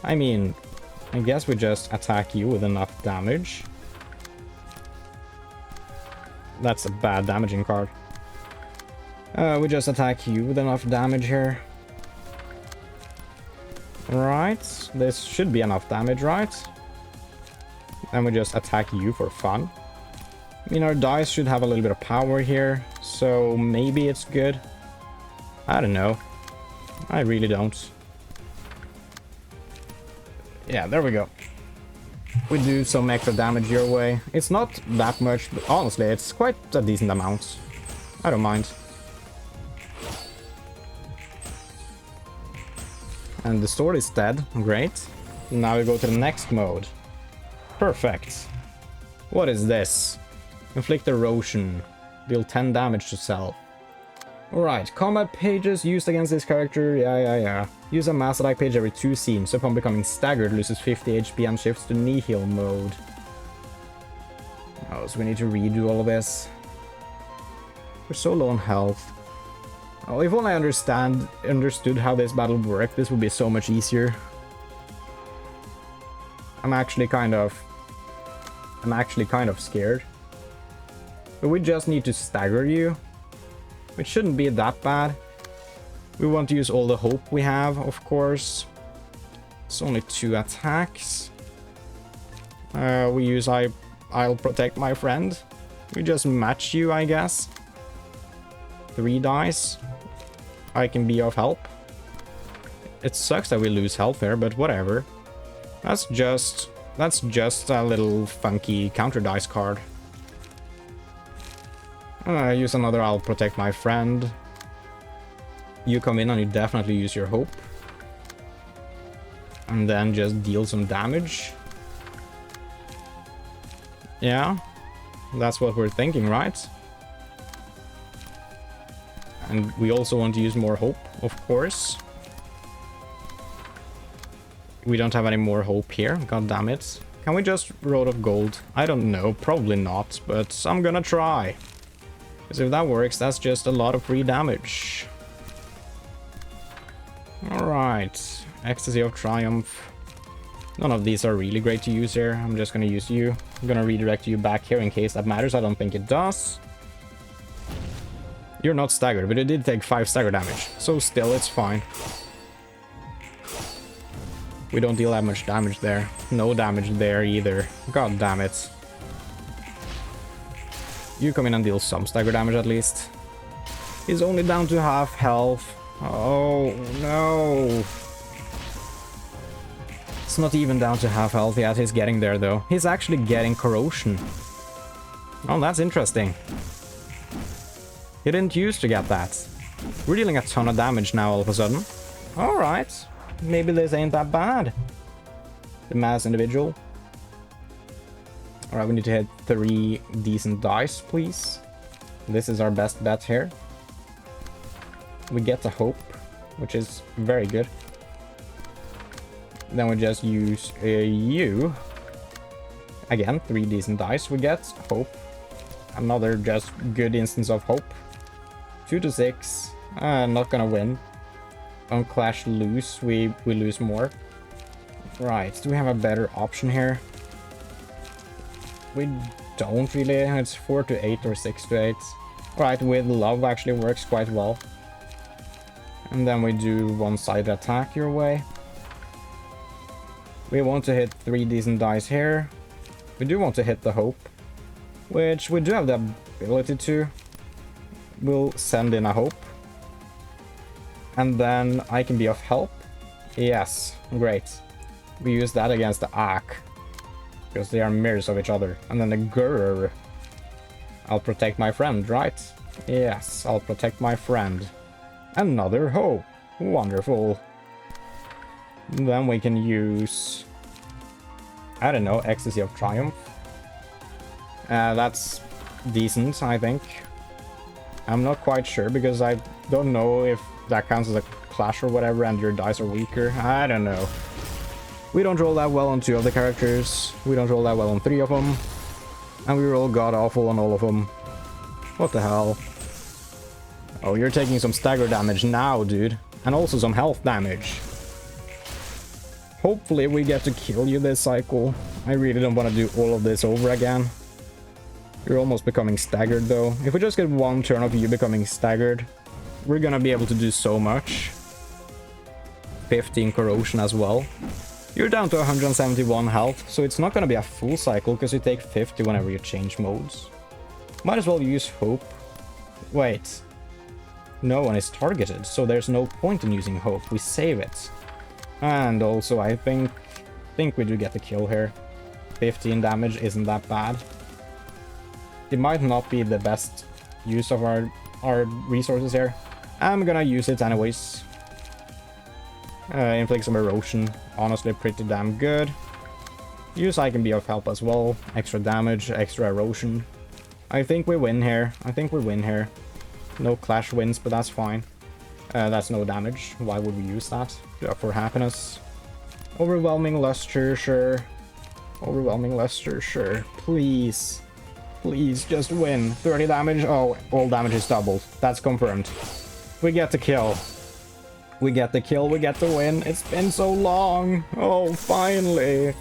[SPEAKER 1] I mean, I guess we just attack you with enough damage. That's a bad damaging card. We just attack you with enough damage here. Right, this should be enough damage, right? And we just attack you for fun. I mean, our dice should have a little bit of power here, so maybe it's good. I don't know. I really don't. Yeah, there we go. We do some extra damage your way. It's not that much, but honestly, it's quite a decent amount. I don't mind. And the sword is dead. Great. Now we go to the next mode. Perfect. What is this? Inflict erosion. Deal 10 damage to self. Alright, combat pages used against this character. Yeah. Use a mass attack page every 2 scenes. Upon becoming staggered, loses 50 HP and shifts to nihil mode. Oh, so we need to redo all of this. We're so low on health. Oh, if only I understood how this battle worked, this would be so much easier. I'm actually kind of scared. But we just need to stagger you, which shouldn't be that bad. We want to use all the hope we have, of course. It's only 2 attacks. We use I'll protect my friend. We just match you, I guess. 3 dice. I can be of help. It sucks that we lose health here, but whatever. That's just a little funky counter dice card. Use another I'll protect my friend. You come in and you definitely use your hope. And then just deal some damage. Yeah, that's what we're thinking, right? And we also want to use more hope, of course. We don't have any more hope here, god damn it. Can we just Road of Gold? I don't know, probably not, but I'm gonna try. Because if that works, that's just a lot of free damage. Alright, Ecstasy of Triumph. None of these are really great to use here. I'm just gonna use you. I'm gonna redirect you back here in case that matters. I don't think it does. You're not staggered, but it did take 5 stagger damage. So still, it's fine. We don't deal that much damage there. No damage there either. God damn it. You come in and deal some stagger damage at least. He's only down to half health. Oh, no. It's not even down to half health yet. He's getting there, though. He's actually getting corrosion. Oh, that's interesting. He didn't used to get that. We're dealing a ton of damage now all of a sudden. Alright. Maybe this ain't that bad. The mass individual. Alright, we need to hit 3 decent dice, please. This is our best bet here. We get the hope, which is very good. Then we just use you. Again, 3 decent dice. We get hope. Another just good instance of hope. 2 to 6. Not gonna win. On Clash lose, we lose more. Right, do we have a better option here? We don't really. It's 4 to 8 or 6 to 8. Right, with love actually works quite well. And then we do one-sided attack your way. We want to hit 3 decent dice here. We do want to hit the hope, which we do have the ability to. We'll send in a hope. And then I can be of help. Yes, great. We use that against the Ak, because they are mirrors of each other. And then the Grr. I'll protect my friend, right? Yes, I'll protect my friend. Another hope. Wonderful. Then we can use, I don't know, Ecstasy of Triumph. That's decent, I think. I'm not quite sure because I don't know if that counts as a clash or whatever and your dice are weaker. I don't know. We don't roll that well on 2 of the characters. We don't roll that well on 3 of them. And we roll god awful on all of them. What the hell? Oh, you're taking some stagger damage now, dude. And also some health damage. Hopefully we get to kill you this cycle. I really don't want to do all of this over again. You're almost becoming staggered though. If we just get one turn of you becoming staggered, we're gonna be able to do so much. 15 corrosion as well. You're down to 171 health, so it's not gonna be a full cycle because you take 50 whenever you change modes. Might as well use hope. Wait. No one is targeted, so there's no point in using hope. We save it. And also I think we do get the kill here. 15 damage isn't that bad. It might not be the best use of our resources here. I'm gonna use it anyways. Inflict some erosion. Honestly, pretty damn good. Use I can be of help as well. Extra damage, extra erosion. I think we win here. No clash wins, but that's fine. That's no damage. Why would we use that? For happiness. Overwhelming luster, sure. Overwhelming luster, sure. Please. Please, just win. 30 damage. Oh, all damage is doubled. That's confirmed. We get the kill. We get the kill. We get the win. It's been so long. Oh, finally.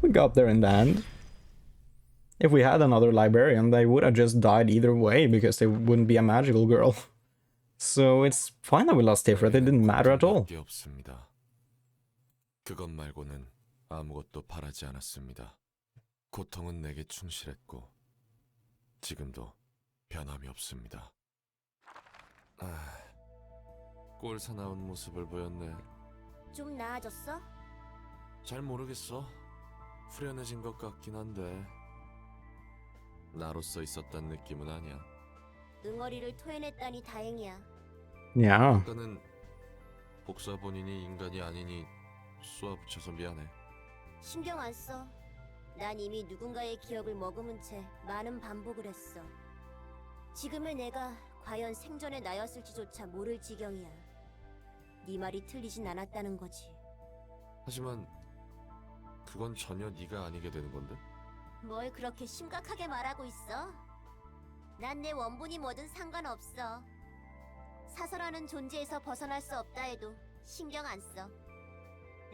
[SPEAKER 1] We got there in the end. If we had another librarian, they would have just died either way because they wouldn't be a magical girl. So it's fine that we lost Tiphereth. It didn't matter at all.
[SPEAKER 2] 그것 말고는 아무것도 바라지 않았습니다. 고통은 내게 충실했고 지금도 변함이 없습니다. 꼴 사나운 모습을 보였네.
[SPEAKER 3] 좀 나아졌어?
[SPEAKER 2] 잘 모르겠어. 후련해진 것 같긴 한데 나로서 있었단 느낌은 아니야.
[SPEAKER 3] 응어리를 토해냈다니 다행이야.
[SPEAKER 1] Yeah.
[SPEAKER 2] 아까는 복사 본인이 인간이 아니니 쏘아붙여서 미안해.
[SPEAKER 3] 신경 안 써. 난 이미 누군가의 기억을 머금은 채 많은 반복을 했어. 지금의 내가 과연 생전의 나였을지조차 모를 지경이야. 네 말이 틀리진 않았다는 거지.
[SPEAKER 2] 하지만 그건 전혀 네가 아니게 되는 건데?
[SPEAKER 3] 뭘 그렇게 심각하게 말하고 있어? 난 내 원본이 뭐든 상관없어. 사설하는 존재에서 벗어날 수 없다 해도 신경 안 써.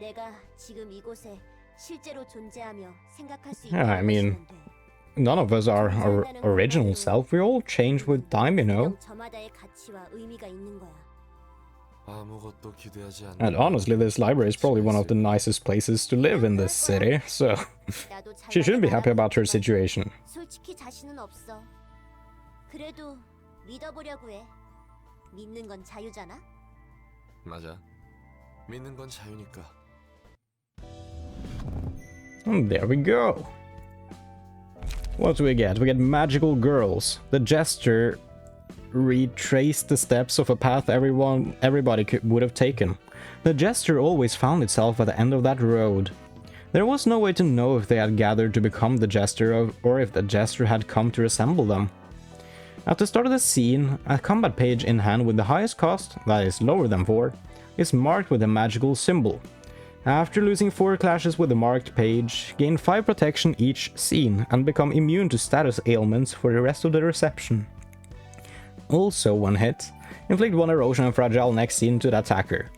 [SPEAKER 3] 내가 지금 이곳에 실제로 존재하며 생각할 수 있다는
[SPEAKER 1] I mean,
[SPEAKER 3] 것이면 돼.
[SPEAKER 1] none of us are our original self. We all change with time, you know.
[SPEAKER 3] 저마다의 가치와 의미가 있는 거야.
[SPEAKER 2] 아무것도 기대하지 않는.
[SPEAKER 1] And honestly, this library is probably one of the nicest places to live in this city, so
[SPEAKER 3] 나도
[SPEAKER 1] she shouldn't be happy about her
[SPEAKER 3] 잘나가는
[SPEAKER 1] situation.
[SPEAKER 3] 솔직히 자신은 없어. 그래도 믿어보려고 해. 믿는 건 자유잖아.
[SPEAKER 2] 맞아. 믿는 건 자유니까.
[SPEAKER 1] And there we go. What do we get? We get magical girls. The jester retraced the steps of a path everybody would have taken. The jester always found itself at the end of that road. There was no way to know if they had gathered to become the jester or if the jester had come to resemble them. At the start of the scene, a combat page in hand with the highest cost, that is lower than 4, is marked with a magical symbol. After losing 4 clashes with the marked page, gain 5 protection each scene and become immune to status ailments for the rest of the reception. Also, when hit, inflict 1 erosion and fragile next scene to the attacker.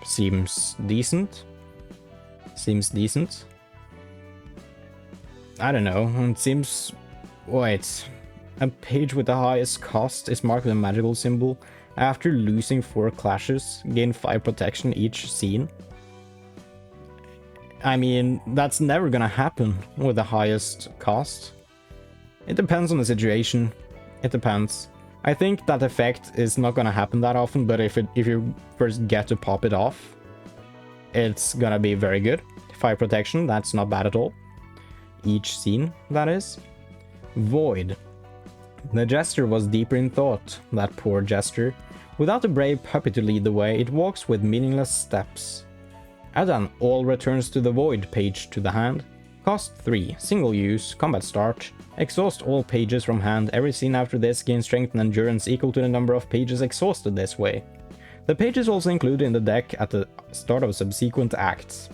[SPEAKER 1] Seems decent. Seems decent. I don't know, it seems... Wait. A page with the highest cost is marked with a magical symbol. After losing 4 clashes, gain 5 protection each scene. I mean, that's never gonna happen with the highest cost. It depends on the situation. It depends. I think that effect is not gonna happen that often, but if you first get to pop it off, it's gonna be very good. 5 protection, that's not bad at all. Each scene, that is. Void. The jester was deeper in thought, that poor jester. Without a brave puppy to lead the way, it walks with meaningless steps. Add an all returns to the void page to the hand. Cost 3, single use, combat start. Exhaust all pages from hand. Every scene after this gains strength and endurance equal to the number of pages exhausted this way. The page is also included in the deck at the start of subsequent acts.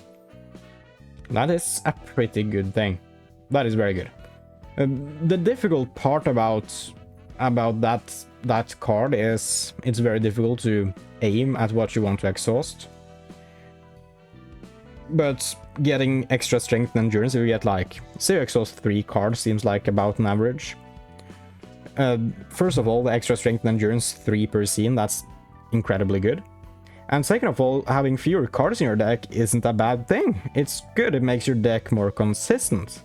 [SPEAKER 1] That is a pretty good thing. That is very good. The difficult part about that that card is it's very difficult to aim at what you want to exhaust. But getting extra strength and endurance, if you get like, say you exhaust 3 cards, seems like about an average. First of all, the extra strength and endurance 3 per scene, that's incredibly good. And second of all, having fewer cards in your deck isn't a bad thing. It's good, it makes your deck more consistent.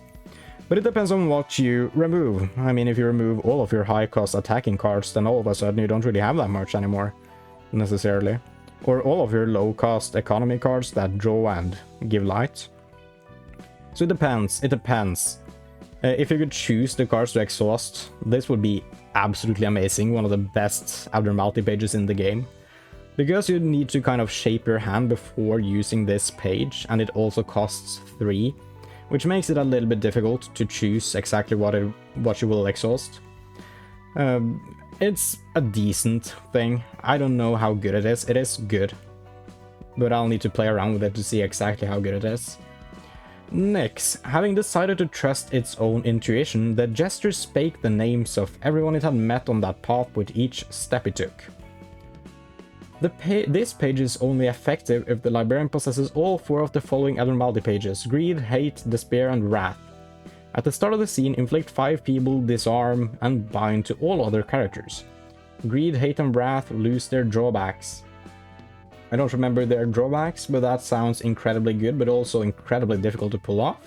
[SPEAKER 1] But it depends on what you remove. I mean, if you remove all of your high cost attacking cards, then all of a sudden you don't really have that much anymore, necessarily. Or all of your low cost economy cards that draw and give light. So it depends. If you could choose the cards to exhaust, this would be absolutely amazing, one of the best abnormality pages in the game. Because you need to kind of shape your hand before using this page, and it also costs 3, which makes it a little bit difficult to choose exactly what you will exhaust. It's a decent thing. I don't know how good it is. It is good, but I'll need to play around with it to see exactly how good it is. Next, having decided to trust its own intuition, the jester spake the names of everyone it had met on that path with each step it took. This page is only effective if the librarian possesses all 4 of the following abnormality pages: greed, hate, despair, and wrath. At the start of the scene, inflict 5 people, disarm, and bind to all other characters. Greed, hate, and wrath lose their drawbacks. I don't remember their drawbacks, but that sounds incredibly good, but also incredibly difficult to pull off.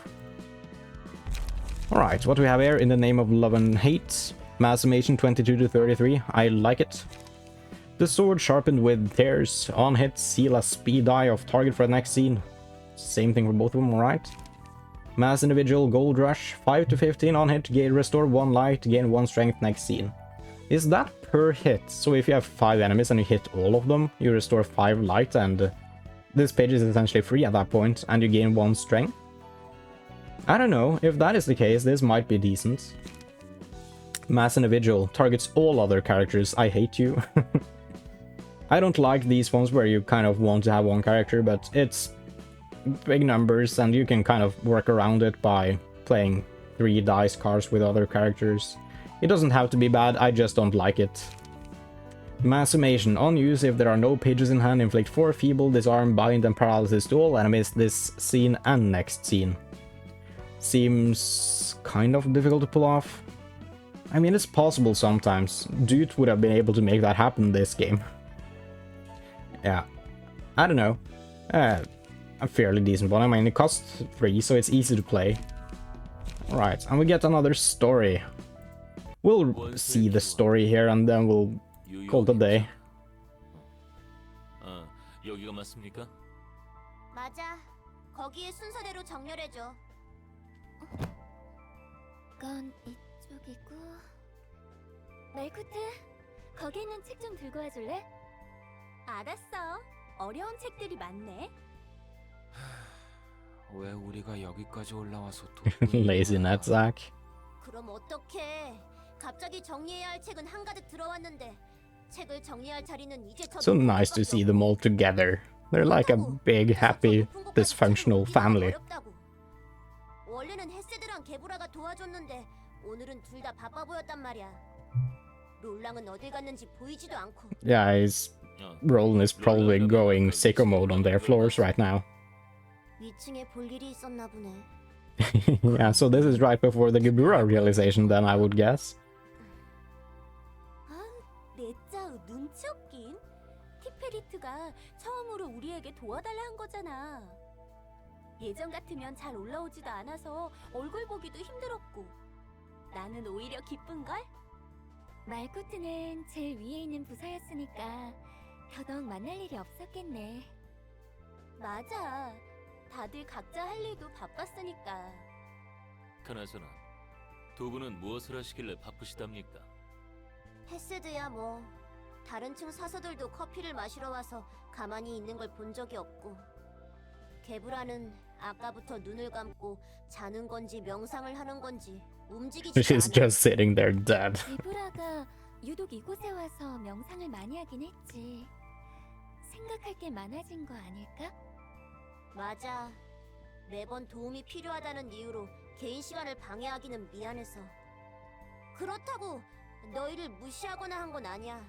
[SPEAKER 1] Alright, what do we have here? In the name of love and hate. Mass summation 22 to 33. I like it. The sword sharpened with tears. On hit, seal a speed die of target for the next scene. Same thing for both of them, alright. Mass individual gold rush. 5 to 15 on hit, gain restore 1 light, gain 1 strength next scene. Is that per hit? So if you have 5 enemies and you hit all of them, you restore 5 light, and this page is essentially free at that point, and you gain 1 strength? I don't know. If that is the case, this might be decent. Mass individual targets all other characters. I hate you. I don't like these ones where you kind of want to have one character, but it's big numbers and you can kind of work around it by playing 3 dice cards with other characters. It doesn't have to be bad, I just don't like it. Mass summation. On use, if there are no pages in hand, inflict 4 feeble, disarm, bind, and paralysis to all enemies this scene and next scene. Seems kind of difficult to pull off. I mean, it's possible sometimes. Dude would have been able to make that happen in this game. Yeah, I don't know. A fairly decent one. I mean, it costs 3, so it's easy to play. Alright, and we get another story. We'll see the story here and then we'll call it a day.
[SPEAKER 5] 여기가 맞습니까?
[SPEAKER 3] 맞아. 거기에 순서대로 정렬해줘.
[SPEAKER 6] 건 이쪽이고. 말쿠트, 거기 있는 책 좀 들고 와줄래?
[SPEAKER 3] 알았어. 어려운 책들이 많네.
[SPEAKER 5] 왜 우리가 여기까지 올라와서
[SPEAKER 1] Lazy nutsack.
[SPEAKER 3] 그럼 어떡해. 갑자기 정리해야 할 책은 한가득 들어왔는데 책을 정리할 자리는 이제 저
[SPEAKER 1] So nice to see them all together. They're like a big, happy, dysfunctional family.
[SPEAKER 3] 원래는 헤세드랑 게브라가 도와줬는데 오늘은 둘 다 바빠 보였단 말이야. 롤랑은 어딜 갔는지 보이지도 않고.
[SPEAKER 1] Yeah, Roland is probably going sicko mode on their floors right now.
[SPEAKER 3] 위층에 볼 일이 있었나 보네.
[SPEAKER 1] Yeah, so this is right before the Library Realization then, I would guess.
[SPEAKER 3] 내 짜우 눈치 없긴. 티페리트가 처음으로 우리에게 도와달라 한 거잖아. 예전 같으면 잘 올라오지도 않아서 얼굴 보기도 힘들었고. 나는 오히려 기쁜걸?
[SPEAKER 6] 말쿠트는 제일 위에 있는 부서였으니까 더더욱 만날 일이 없었겠네.
[SPEAKER 3] 맞아. 다들 각자 할 일도 바빴으니까.
[SPEAKER 5] 그나저나 두 분은 무엇을 하시길래 바쁘시답니까?
[SPEAKER 3] 헤세드야 뭐. 다른 층 사서들도 커피를 마시러 와서 가만히 있는 걸 본 적이 없고. 게브라는 아까부터 눈을 감고 자는 건지 명상을 하는 건지 움직이지
[SPEAKER 1] She's
[SPEAKER 3] 않아.
[SPEAKER 1] just sitting there dead.
[SPEAKER 6] 게브라가 유독 이곳에 와서 명상을 많이 하긴 했지. 생각할 게 많아진 거 아닐까?
[SPEAKER 3] 맞아. 매번 도움이 필요하다는 이유로 개인 시간을 방해하기는 미안해서. 그렇다고 너희를 무시하거나 한 건 아니야.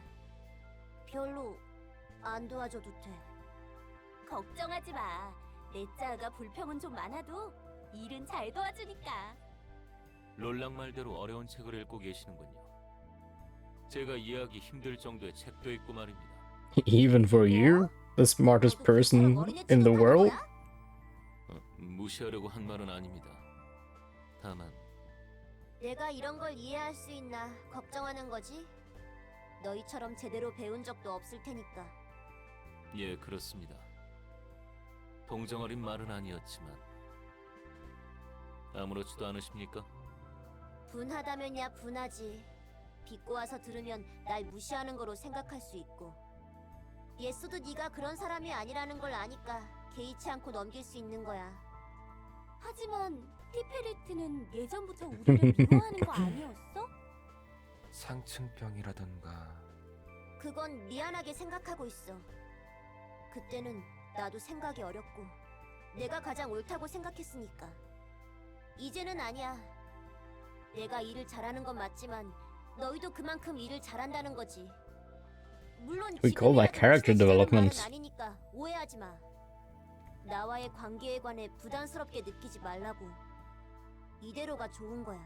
[SPEAKER 3] 별로 안 도와줘도 돼.
[SPEAKER 6] 걱정하지 마. 내 짜가 불평은 좀 많아도 일은 잘 도와주니까.
[SPEAKER 5] 롤랑 말대로 어려운 책을 읽고 계시는군요. 제가 이해하기 힘들 정도의 책도 있고 말입니다.
[SPEAKER 1] Even for you, the smartest person in the world?
[SPEAKER 5] 무시하려고 한 말은 아닙니다. 다만
[SPEAKER 3] 내가 이런 걸 이해할 수 있나 걱정하는 거지? 너희처럼 제대로 배운 적도 없을 테니까.
[SPEAKER 5] 예, 그렇습니다. 동정 어린 말은 아니었지만 아무렇지도 않으십니까?
[SPEAKER 3] 분하다면야 분하지. 빚고 와서 들으면 날 무시하는 거로 생각할 수 있고. 예수도 네가 그런 사람이 아니라는 걸 아니까 개의치 않고 넘길 수 있는 거야.
[SPEAKER 6] 하지만 티페리트는 예전부터 우리를 미워하는 거 아니었어?
[SPEAKER 7] 상층병이라던가.
[SPEAKER 3] 그건 미안하게 생각하고 있어. 그때는 나도 생각이 어렸고 내가 가장 옳다고 생각했으니까. 이제는 아니야. 내가 일을 잘하는 건 맞지만 너희도 그만큼 일을 잘한다는 거지. 물론
[SPEAKER 1] We call that character development.
[SPEAKER 3] 아니니까 오해하지 마. 나와의 관계에 관해 부담스럽게 느끼지 말라고. 이대로가 좋은 거야.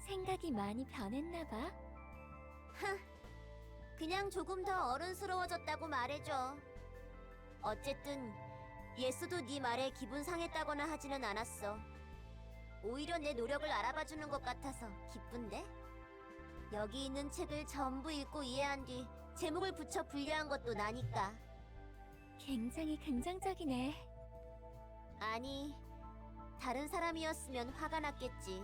[SPEAKER 6] 생각이 많이 변했나 봐.
[SPEAKER 3] 그냥 조금 더 어른스러워졌다고 말해줘. 어쨌든 예수도 네 말에 기분 상했다거나 하지는 않았어. 오히려 내 노력을 알아봐주는 것 같아서 기쁜데? 여기 있는 책을 전부 읽고 이해한 뒤 제목을 붙여 분류한 것도 나니까.
[SPEAKER 6] 굉장히 긍정적이네.
[SPEAKER 3] 아니, 다른 사람이었으면 화가 났겠지.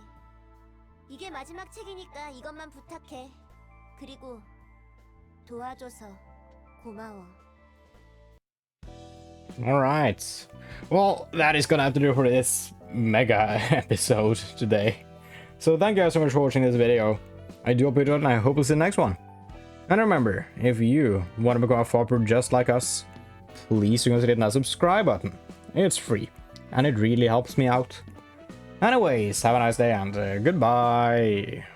[SPEAKER 3] 이게 마지막 책이니까 이것만 부탁해. 그리고 도와줘서 고마워.
[SPEAKER 1] Alright. Well, that is gonna have to do for this mega episode today. So thank you guys so much for watching this video. I do hope you enjoyed and I hope you'll see you in the next one. And remember, if you want to become a Fopper just like us, please consider hitting that subscribe button. It's free, and it really helps me out. Anyways, have a nice day and goodbye.